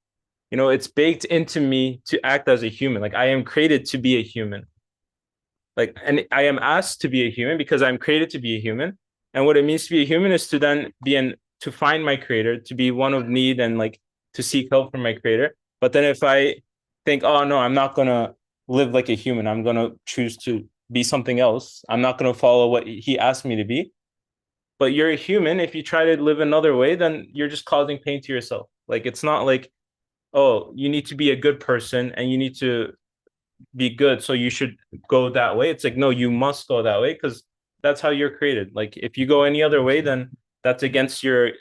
you know, it's baked into me to act as a human. Like, I am created to be a human. Like, and I am asked to be a human because I'm created to be a human. And what it means to be a human is to then to find my creator, to be one of need, and like to seek help from my creator. But then if I think, oh no, I'm not gonna live like a human, I'm gonna choose to be something else, I'm not gonna follow what he asked me to be. But you're a human. If you try to live another way, then you're just causing pain to yourself. Like, it's not like, oh, you need to be a good person and you need to be good, so you should go that way. It's like, no, you must go that way because that's how you're created. Like, if you go any other way, then that's against who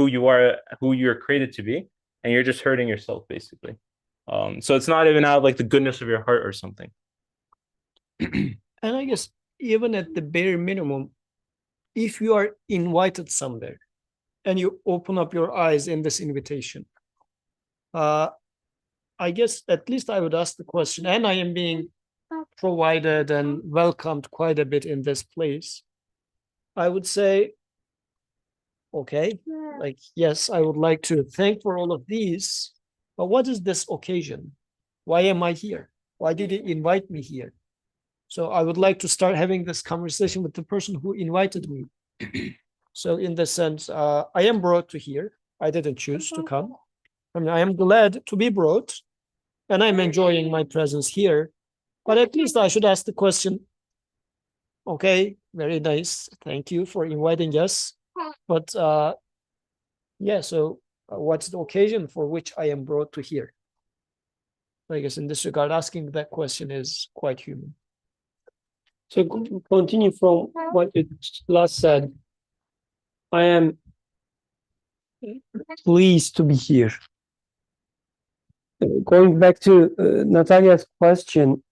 you are, who you're created to be, and you're just hurting yourself, basically. So it's not even out of like the goodness of your heart or something. And I guess even at the bare minimum, if you are invited somewhere and you open up your eyes in this invitation, I guess at least I would ask the question, and I am being provided and welcomed quite a bit in this place. I would say, okay, like, yes, I would like to thank for all of these, but what is this occasion? Why am I here? Why did he invite me here? So I would like to start having this conversation with the person who invited me. So in this sense, I am brought to here. I didn't choose to come. I mean, I am glad to be brought, and I'm enjoying my presence here. But at least I should ask the question, okay, very nice. Thank you for inviting us. But yeah, so what's the occasion for which I am brought to here? I guess in this regard, asking that question is quite human. So continue from what you last said. I am pleased to be here. Going back to Natalia's question,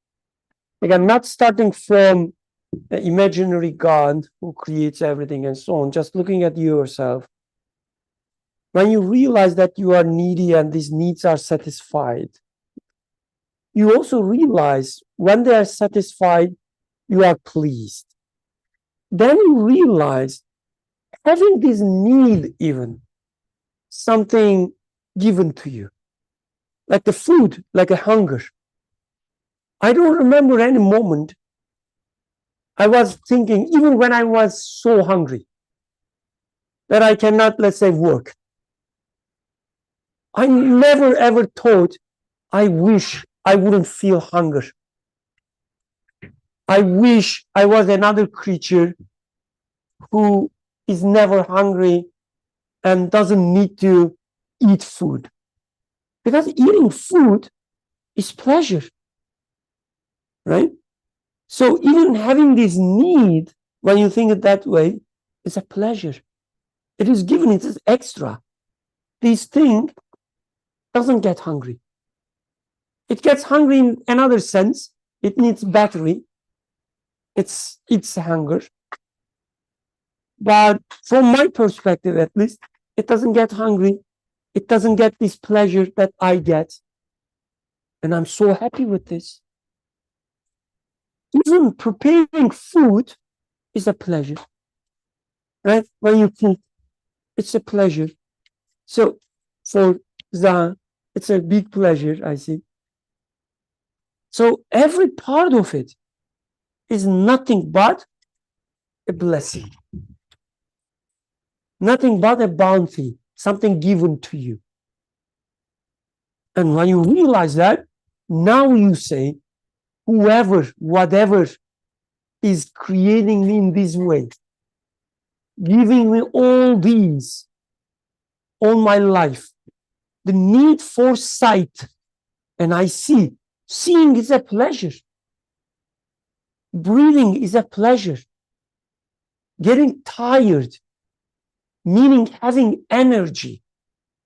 like, I'm not starting from an imaginary God who creates everything and so on, just looking at yourself. When you realize that you are needy and these needs are satisfied, you also realize when they are satisfied, you are pleased. Then you realize having this need, even something given to you, like the food, like a hunger. I don't remember any moment I was thinking, even when I was so hungry, that I cannot, let's say, work. I never ever thought, I wish I wouldn't feel hunger. I wish I was another creature who is never hungry and doesn't need to eat food. Because eating food is pleasure, right? So even having this need, when you think it that way, is a pleasure. It is given, it is extra. This thing doesn't get hungry. It gets hungry in another sense. It needs battery. It's hunger. But from my perspective, at least, it doesn't get hungry. It doesn't get this pleasure that I get. And I'm so happy with this. Even preparing food is a pleasure, right? When you cook, it's a pleasure. So for Zahan, it's a big pleasure, I see. So every part of it is nothing but a blessing. Nothing but a bounty, something given to you. And when you realize that, now you say, whoever, whatever is creating me in this way, giving me all these, all my life, the need for sight, and I see. Seeing is a pleasure. Breathing is a pleasure. Getting tired, meaning having energy,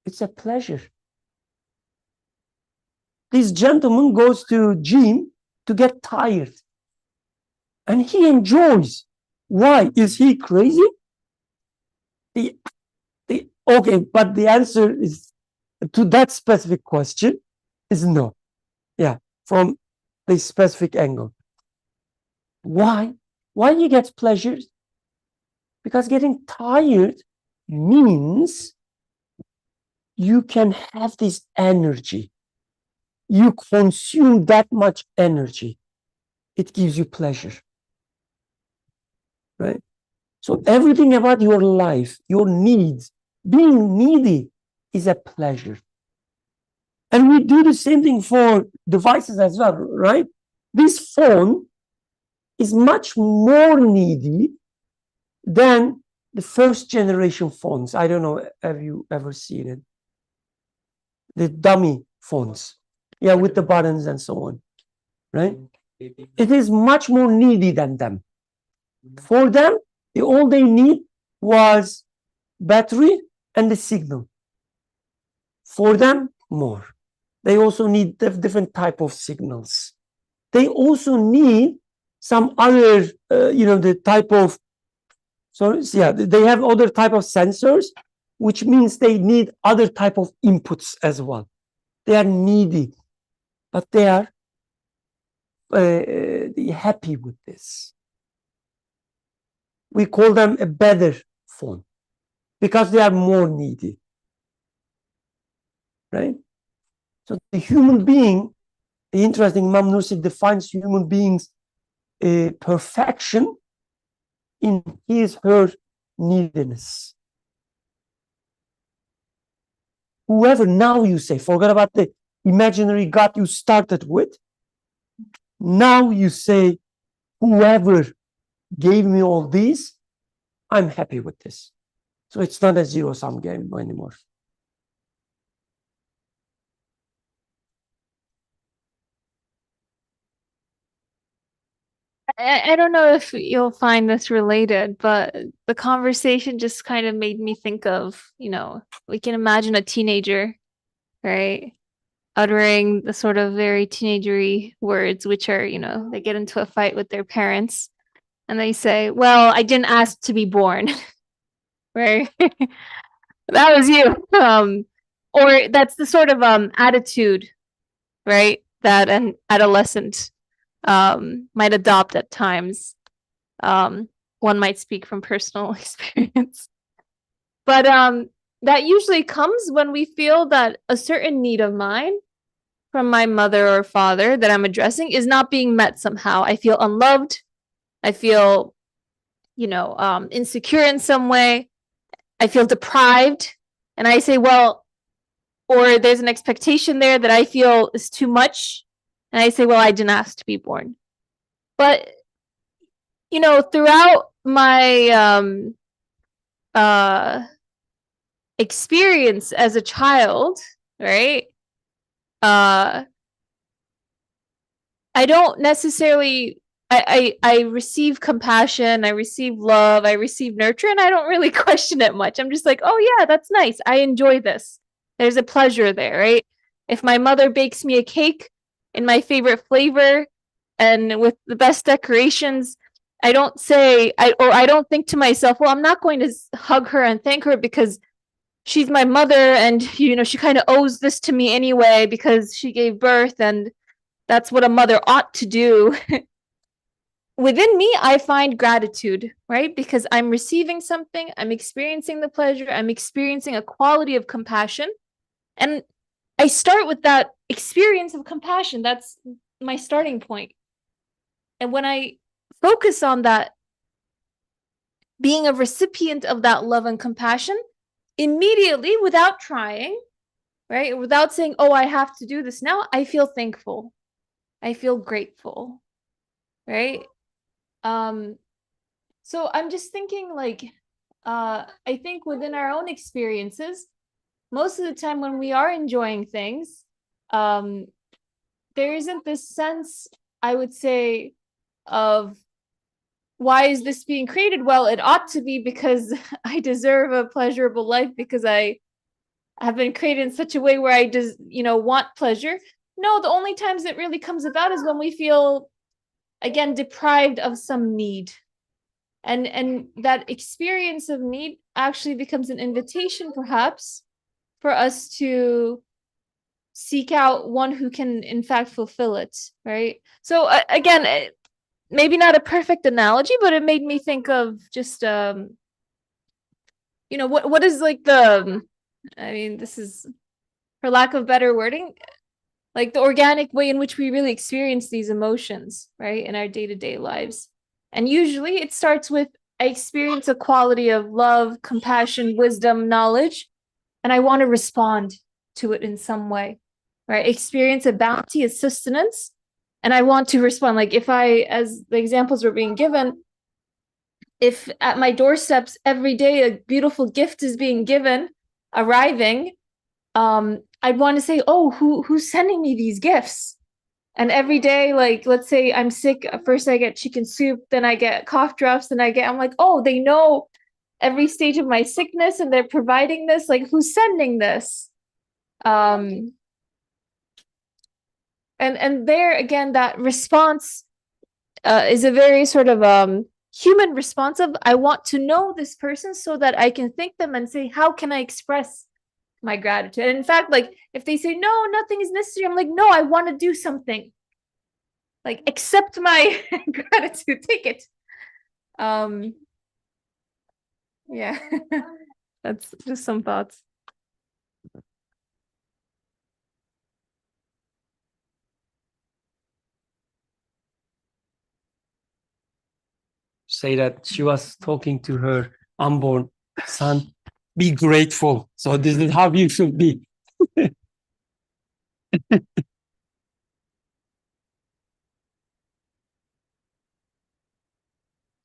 it's a pleasure. This gentleman goes to gym to get tired. And he enjoys. Why? Is he crazy? Okay, but the answer is to that specific question is no. Yeah, from the specific angle. Why? Why do you get pleasures? Because getting tired means you can have this energy. You consume that much energy. It gives you pleasure. Right? So everything about your life, your needs, being needy is a pleasure. And we do the same thing for devices as well, right? This phone is much more needy than the first generation phones. I don't know, have you ever seen it? The dummy phones. Yeah, with the buttons and so on, right? It is much more needy than them. For them, all they need was battery and the signal. For them, more. They also need different type of signals. They also need some other, the type of, they have other type of sensors, which means they need other type of inputs as well. They are needy, but they are happy with this. We call them a better phone because they are more needy, right? So the human being, the interesting, Imam Nursi defines human beings perfection in her neediness. Whoever, now you say, forget about the imaginary God you started with. Now you say, whoever gave me all these, I'm happy with this. So it's not a zero-sum game anymore. I don't know if you'll find this related, but the conversation just kind of made me think of, we can imagine a teenager, right? Uttering the sort of very teenagery words, which are, they get into a fight with their parents and they say, well, I didn't ask to be born, right? That was you. Or that's the sort of attitude, right? That an adolescent might adopt at times. One might speak from personal experience. But that usually comes when we feel that a certain need of mine from my mother or father that I'm addressing is not being met somehow. I feel unloved. I feel, insecure in some way. I feel deprived. And I say, well, or there's an expectation there that I feel is too much. And I say, well, I didn't ask to be born. But, throughout my experience as a child, right? I don't necessarily I receive compassion, I receive love, I receive nurture, and I don't really question it much. I'm just like, oh yeah, that's nice. I enjoy this. There's a pleasure there, right? If my mother bakes me a cake in my favorite flavor and with the best decorations, I don't say I don't think to myself, well, I'm not going to hug her and thank her because she's my mother and she kind of owes this to me anyway because she gave birth and that's what a mother ought to do. Within me, I find gratitude, right? Because I'm receiving something, I'm experiencing the pleasure, I'm experiencing a quality of compassion. And I start with that experience of compassion. That's my starting point. And when I focus on that, being a recipient of that love and compassion, immediately, without trying, right? Without saying, oh, I have to do this now, I feel thankful. I feel grateful, right? So I'm just thinking like, I think within our own experiences, most of the time when we are enjoying things, there isn't this sense, I would say, of why is this being created? Well, it ought to be because I deserve a pleasurable life because I have been created in such a way where I just, want pleasure. No, the only times it really comes about is when we feel, again, deprived of some need. And that experience of need actually becomes an invitation, perhaps, for us to seek out one who can, in fact, fulfill it, right? So again, maybe not a perfect analogy, but it made me think of just, what is like this is, for lack of better wording, like the organic way in which we really experience these emotions, right, in our day-to-day lives. And usually it starts with, I experience a quality of love, compassion, wisdom, knowledge, and I want to respond to it in some way, right? Experience a bounty, a sustenance, and I want to respond. Like if as the examples were being given, if at my doorsteps every day a beautiful gift is being given, arriving, I'd want to say, oh, who's sending me these gifts? And every day, like, let's say I'm sick, first I get chicken soup, then I get cough drops, I'm like, oh, they know every stage of my sickness and they're providing this, like, who's sending this? And there again, that response is a very sort of human response of, I want to know this person so that I can thank them and say, how can I express my gratitude? And in fact, like if they say no, nothing is necessary, I'm like, no, I want to do something. Like accept my gratitude, take it. Yeah. That's just some thoughts. Say that she was talking to her unborn son. Be grateful. So this is how you should be.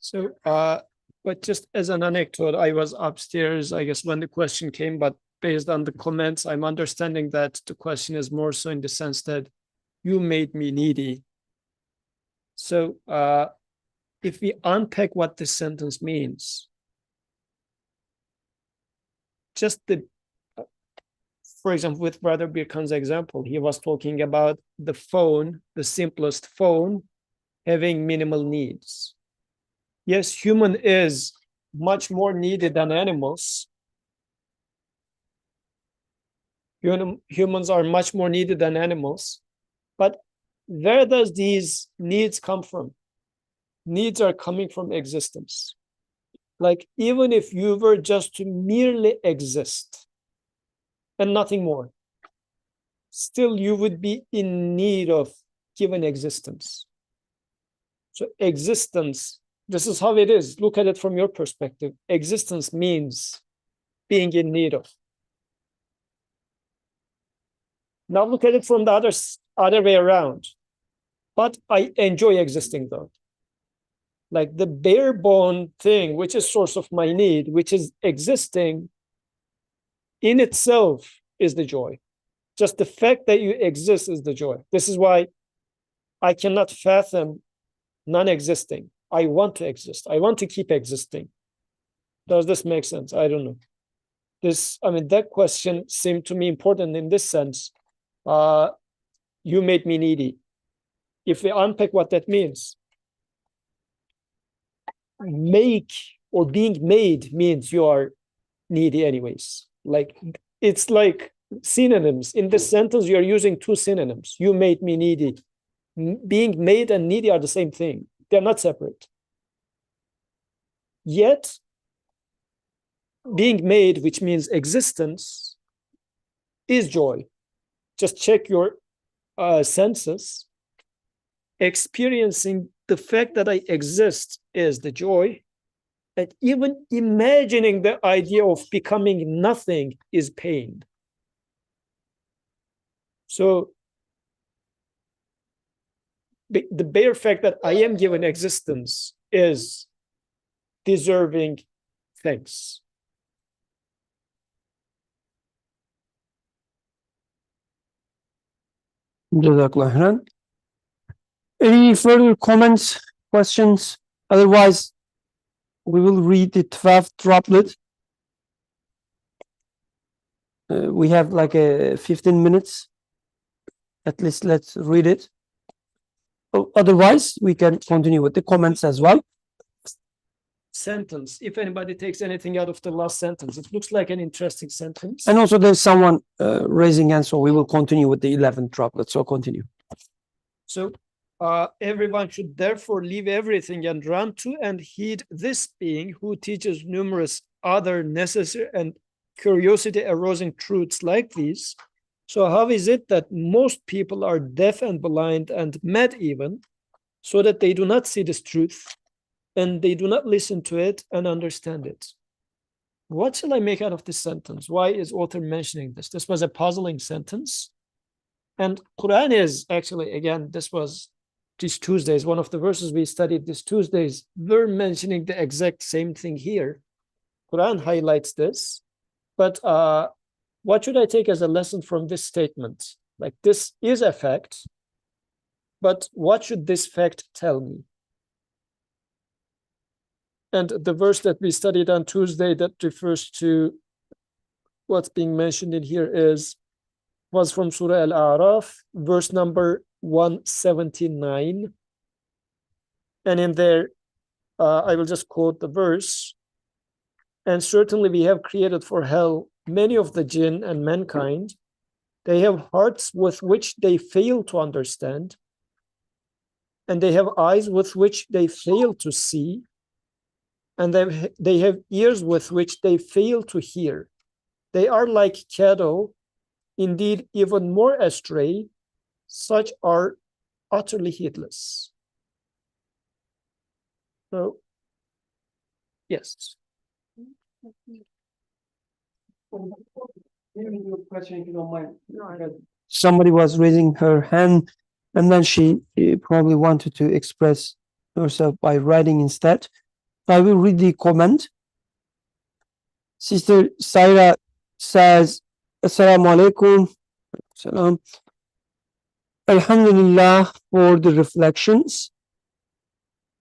So, but just as an anecdote, I was upstairs, I guess, when the question came, but based on the comments, I'm understanding that the question is more so in the sense that you made me needy. So, if we unpack what this sentence means, just for example, with Brother Birkan's example, he was talking about the phone, the simplest phone, having minimal needs. Yes, human is much more needed than animals. Humans are much more needed than animals. But where does these needs come from? Needs are coming from existence. Like even if you were just to merely exist and nothing more, still you would be in need of given existence. So existence, this is how it is. Look at it from your perspective. Existence means being in need of. Now look at it from the other way around. But I enjoy existing though. Like the bare bone thing, which is source of my need, which is existing in itself is the joy. Just the fact that you exist is the joy. This is why I cannot fathom non-existing. I want to exist. I want to keep existing. Does this make sense? I don't know. That question seemed to me important in this sense. You made me needy. If we unpack what that means, make or being made means you are needy anyways. Like, it's like synonyms. In this sentence, you're using two synonyms. You made me needy. Being made and needy are the same thing. They're not separate. Yet, being made, which means existence, is joy. Just check your senses. Experiencing the fact that I exist is the joy. And even imagining the idea of becoming nothing is pain. So the bare fact that I am given existence is deserving thanks. Jazakallah khairan. Any further comments, questions? Otherwise, we will read the 12th droplet. We have like 15 minutes. At least let's read it. Otherwise, we can continue with the comments as well. Sentence. If anybody takes anything out of the last sentence, it looks like an interesting sentence. And also there's someone raising hands, so we will continue with the 11th droplet. So continue. So everyone should therefore leave everything and run to and heed this being who teaches numerous other necessary and curiosity arousing truths like these. So how is it that most people are deaf and blind and mad even, so that they do not see this truth and they do not listen to it and understand it? What shall I make out of this sentence? Why is author mentioning this? This was a puzzling sentence. And Quran is actually, again, this Tuesdays, one of the verses we studied this Tuesdays, we're mentioning the exact same thing here. Quran highlights this. But what should I take as a lesson from this statement? Like, this is a fact, but what should this fact tell me? And the verse that we studied on Tuesday that refers to what's being mentioned in here was from Surah Al-A'raf, verse number 179. And in there, I will just quote the verse. And certainly we have created for hell many of the jinn and mankind. They have hearts with which they fail to understand, and they have eyes with which they fail to see, and they have ears with which they fail to hear. They are like cattle, indeed even more astray. Such are utterly heedless. So, yes. Somebody was raising her hand, and then she probably wanted to express herself by writing instead. I will read the comment. Sister Saira says, Assalamu alaikum. Salam. Alhamdulillah for the reflections.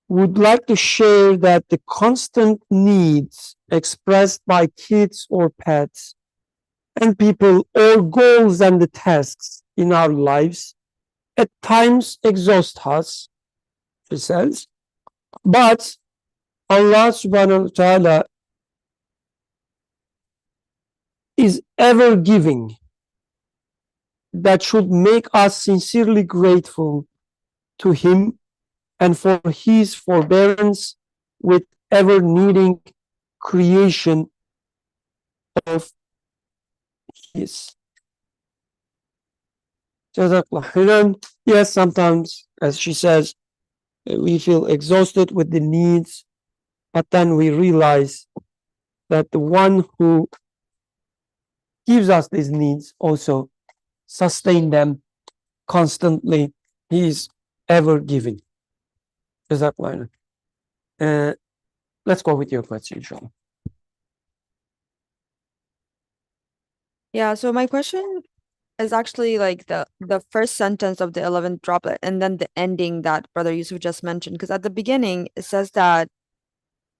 Would like to share that the constant needs expressed by kids or pets and people, or goals and the tasks in our lives at times exhaust us, she says. But Allah subhanahu wa ta'ala is ever giving, that should make us sincerely grateful to Him and for His forbearance with ever needing creation of His. Jazakallah khairan. Yes, sometimes, as she says, we feel exhausted with the needs, but then we realize that the one who gives us these needs also sustain them constantly. He is ever giving. Jazakallah khairan. Let's go with your question, inshallah. Yeah, so my question is actually like the first sentence of the 11th droplet, and then the ending that Brother Yusuf just mentioned. Because at the beginning it says that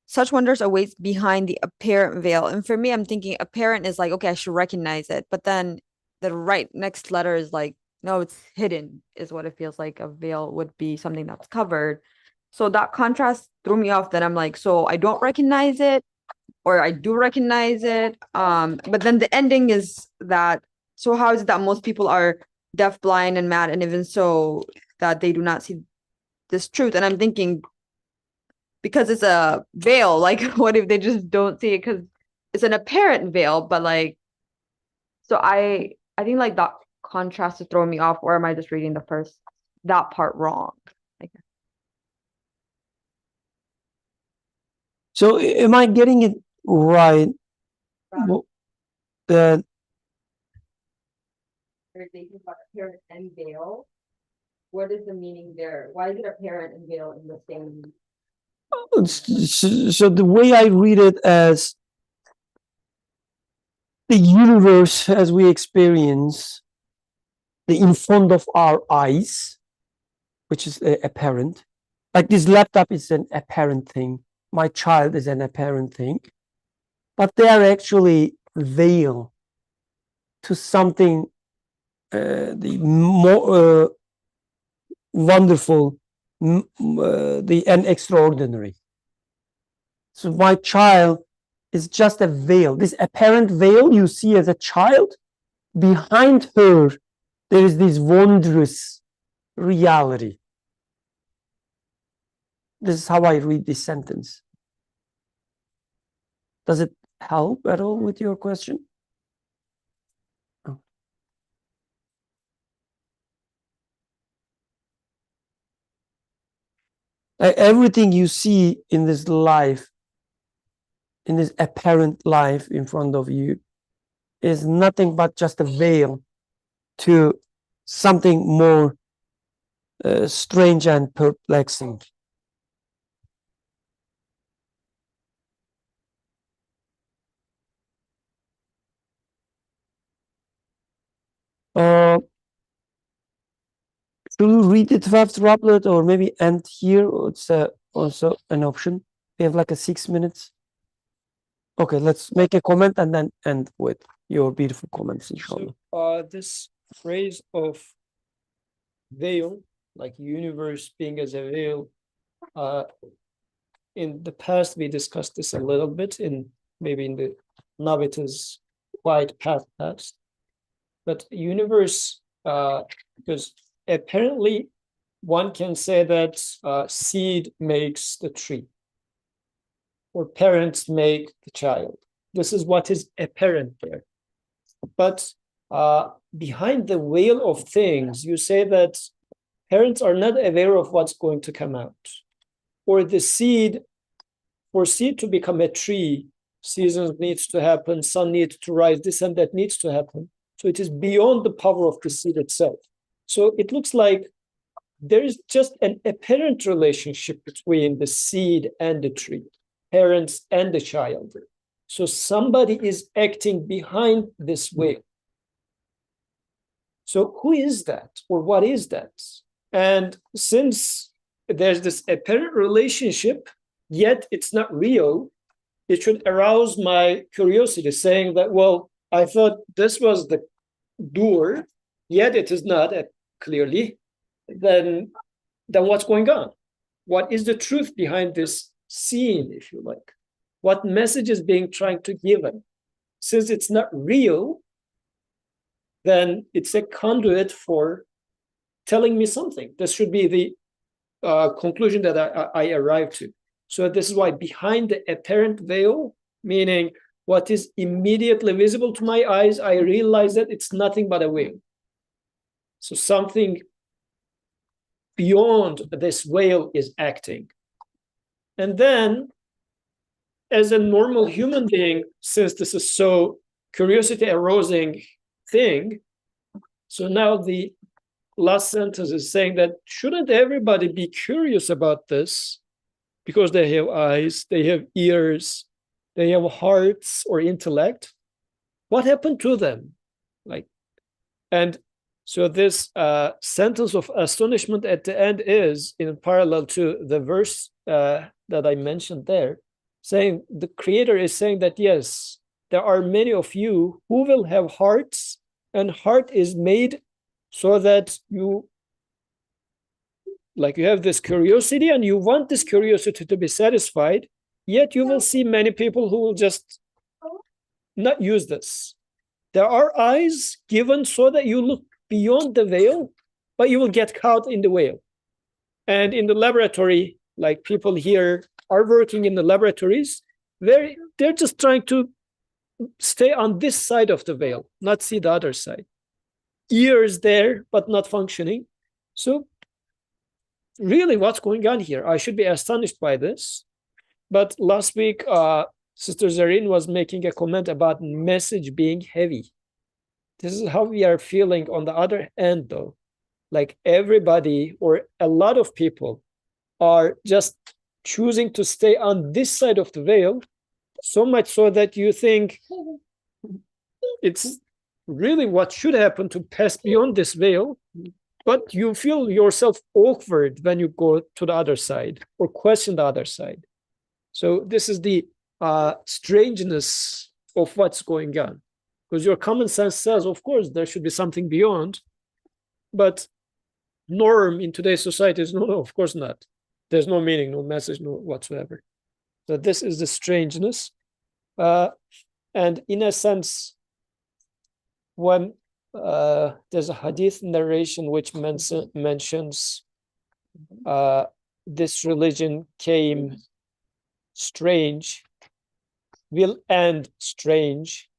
such wonders awaits behind the apparent veil. And for me, I'm thinking apparent is like, okay, I should recognize it. But then the right next letter is like, no, it's hidden, is what it feels like. A veil would be something that's covered. So that contrast threw me off. Then I'm like, so I don't recognize it, or I do recognize it. But then the ending is that, so how is it that most people are deaf, blind, and mad, and even so that they do not see this truth? And I'm thinking, because it's a veil, like what if they just don't see it because it's an apparent veil? But like, so I think like that contrast is throwing me off, or am I just reading that part wrong? Like, So am I getting it right? Well, that they're thinking about apparent and veil. What is the meaning there? Why is it apparent and veil in the same? so the way I read it as the universe as we experience the in front of our eyes, which is apparent, like this laptop is an apparent thing, my child is an apparent thing, but they are actually veil to something the more wonderful, and extraordinary. So my child is just a veil. This apparent veil you see as a child, behind her, there is this wondrous reality. This is how I read this sentence. Does it help at all with your question? Oh. Everything you see in this life, in this apparent life in front of you, is nothing but just a veil to something more strange and perplexing. Should we read the 12th droplet or maybe end here? It's also an option. We have like a 6 minutes. Okay, let's make a comment and then end with your beautiful comments, inshallah. So, this phrase of veil, like universe being as a veil, in the past we discussed this a little bit in maybe in the Nabita's quite past, but universe, because apparently one can say that seed makes the tree, or parents make the child. This is what is apparent there. But behind the veil of things, you say that parents are not aware of what's going to come out. Or the seed, for seed to become a tree, seasons needs to happen, sun needs to rise, this and that needs to happen. So it is beyond the power of the seed itself. So it looks like there is just an apparent relationship between the seed and the tree, parents and the child. So somebody is acting behind this veil. So who is that, or what is that? And since there's this apparent relationship, yet it's not real, it should arouse my curiosity, saying that, well, I thought this was the doer, yet it is not clearly. Then what's going on? What is the truth behind this scene, if you like? What message is being trying to give it? Since it's not real, then it's a conduit for telling me something. This should be the conclusion that I arrived to. So this is why behind the apparent veil, meaning what is immediately visible to my eyes, I realize that it's nothing but a veil. So something beyond this veil is acting. And then, as a normal human being, since this is so curiosity arousing thing, so now the last sentence is saying that shouldn't everybody be curious about this, because they have eyes, they have ears, they have hearts or intellect? What happened to them? Like, And so this sentence of astonishment at the end is in parallel to the verse that I mentioned there, saying the Creator is saying that, yes, there are many of you who will have hearts, and heart is made so that you have this curiosity and you want this curiosity to be satisfied, yet you will see many people who will just not use this. There are eyes given so that you look beyond the veil, but you will get caught in the veil. And in the laboratory, like people here are working in the laboratories, they're just trying to stay on this side of the veil, not see the other side. Ears there, but not functioning. So really, what's going on here? I should be astonished by this. But last week, Sister Zareen was making a comment about message being heavy. This is how we are feeling on the other end, though. Like everybody or a lot of people are just choosing to stay on this side of the veil, so much so that you think it's really what should happen to pass beyond this veil, but you feel yourself awkward when you go to the other side or question the other side. So this is the strangeness of what's going on. Because your common sense says, of course, there should be something beyond, but norm in today's society is no, of course not. There's no meaning, no message, no whatsoever. So this is the strangeness. And in a sense, when there's a hadith narration which mentions this religion came strange, will end strange,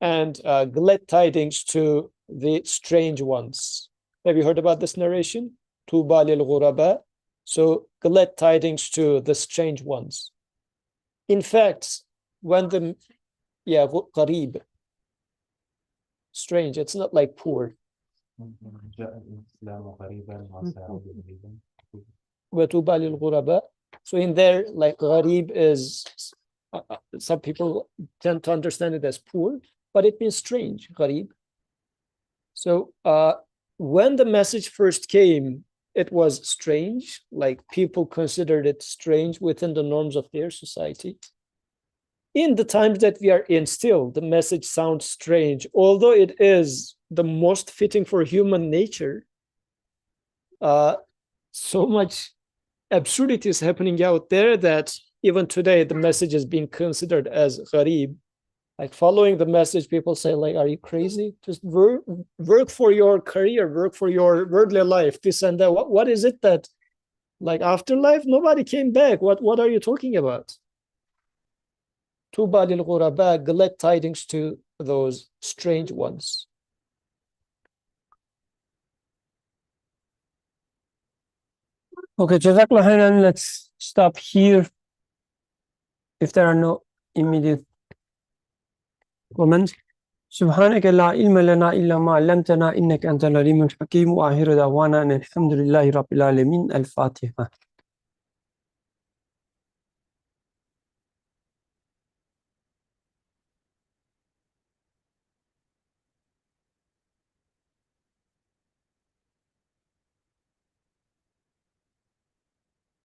and glad tidings to the strange ones. Have you heard about this narration? Tuba lil ghuraba. So glad tidings to the strange ones. In fact, when the gharib, strange, it's not like poor. وَتُوبَى لِلْغُرَبَاء. So in there, like gharib is, some people tend to understand it as poor, but it means strange, gharib. So when the message first came, it was strange, like people considered it strange within the norms of their society. In the times that we are in still, the message sounds strange, although it is the most fitting for human nature. So much absurdity is happening out there that even today the message is being considered as gharib. Like following the message, people say, like, are you crazy? Just work for your career, work for your worldly life, this and that. What is it that, like, afterlife? Nobody came back. What are you talking about? Tuba lil ghuraba, glad tidings to those strange ones. Okay, Jazakallah khairan. Let's stop here if there are no immediate comments. سبحانك لا علم لنا إلا ما علمتنا إنك أنت العليم الحكيم وآخر دعوانا أن الحمد لله رب العالمين. الفاتحة.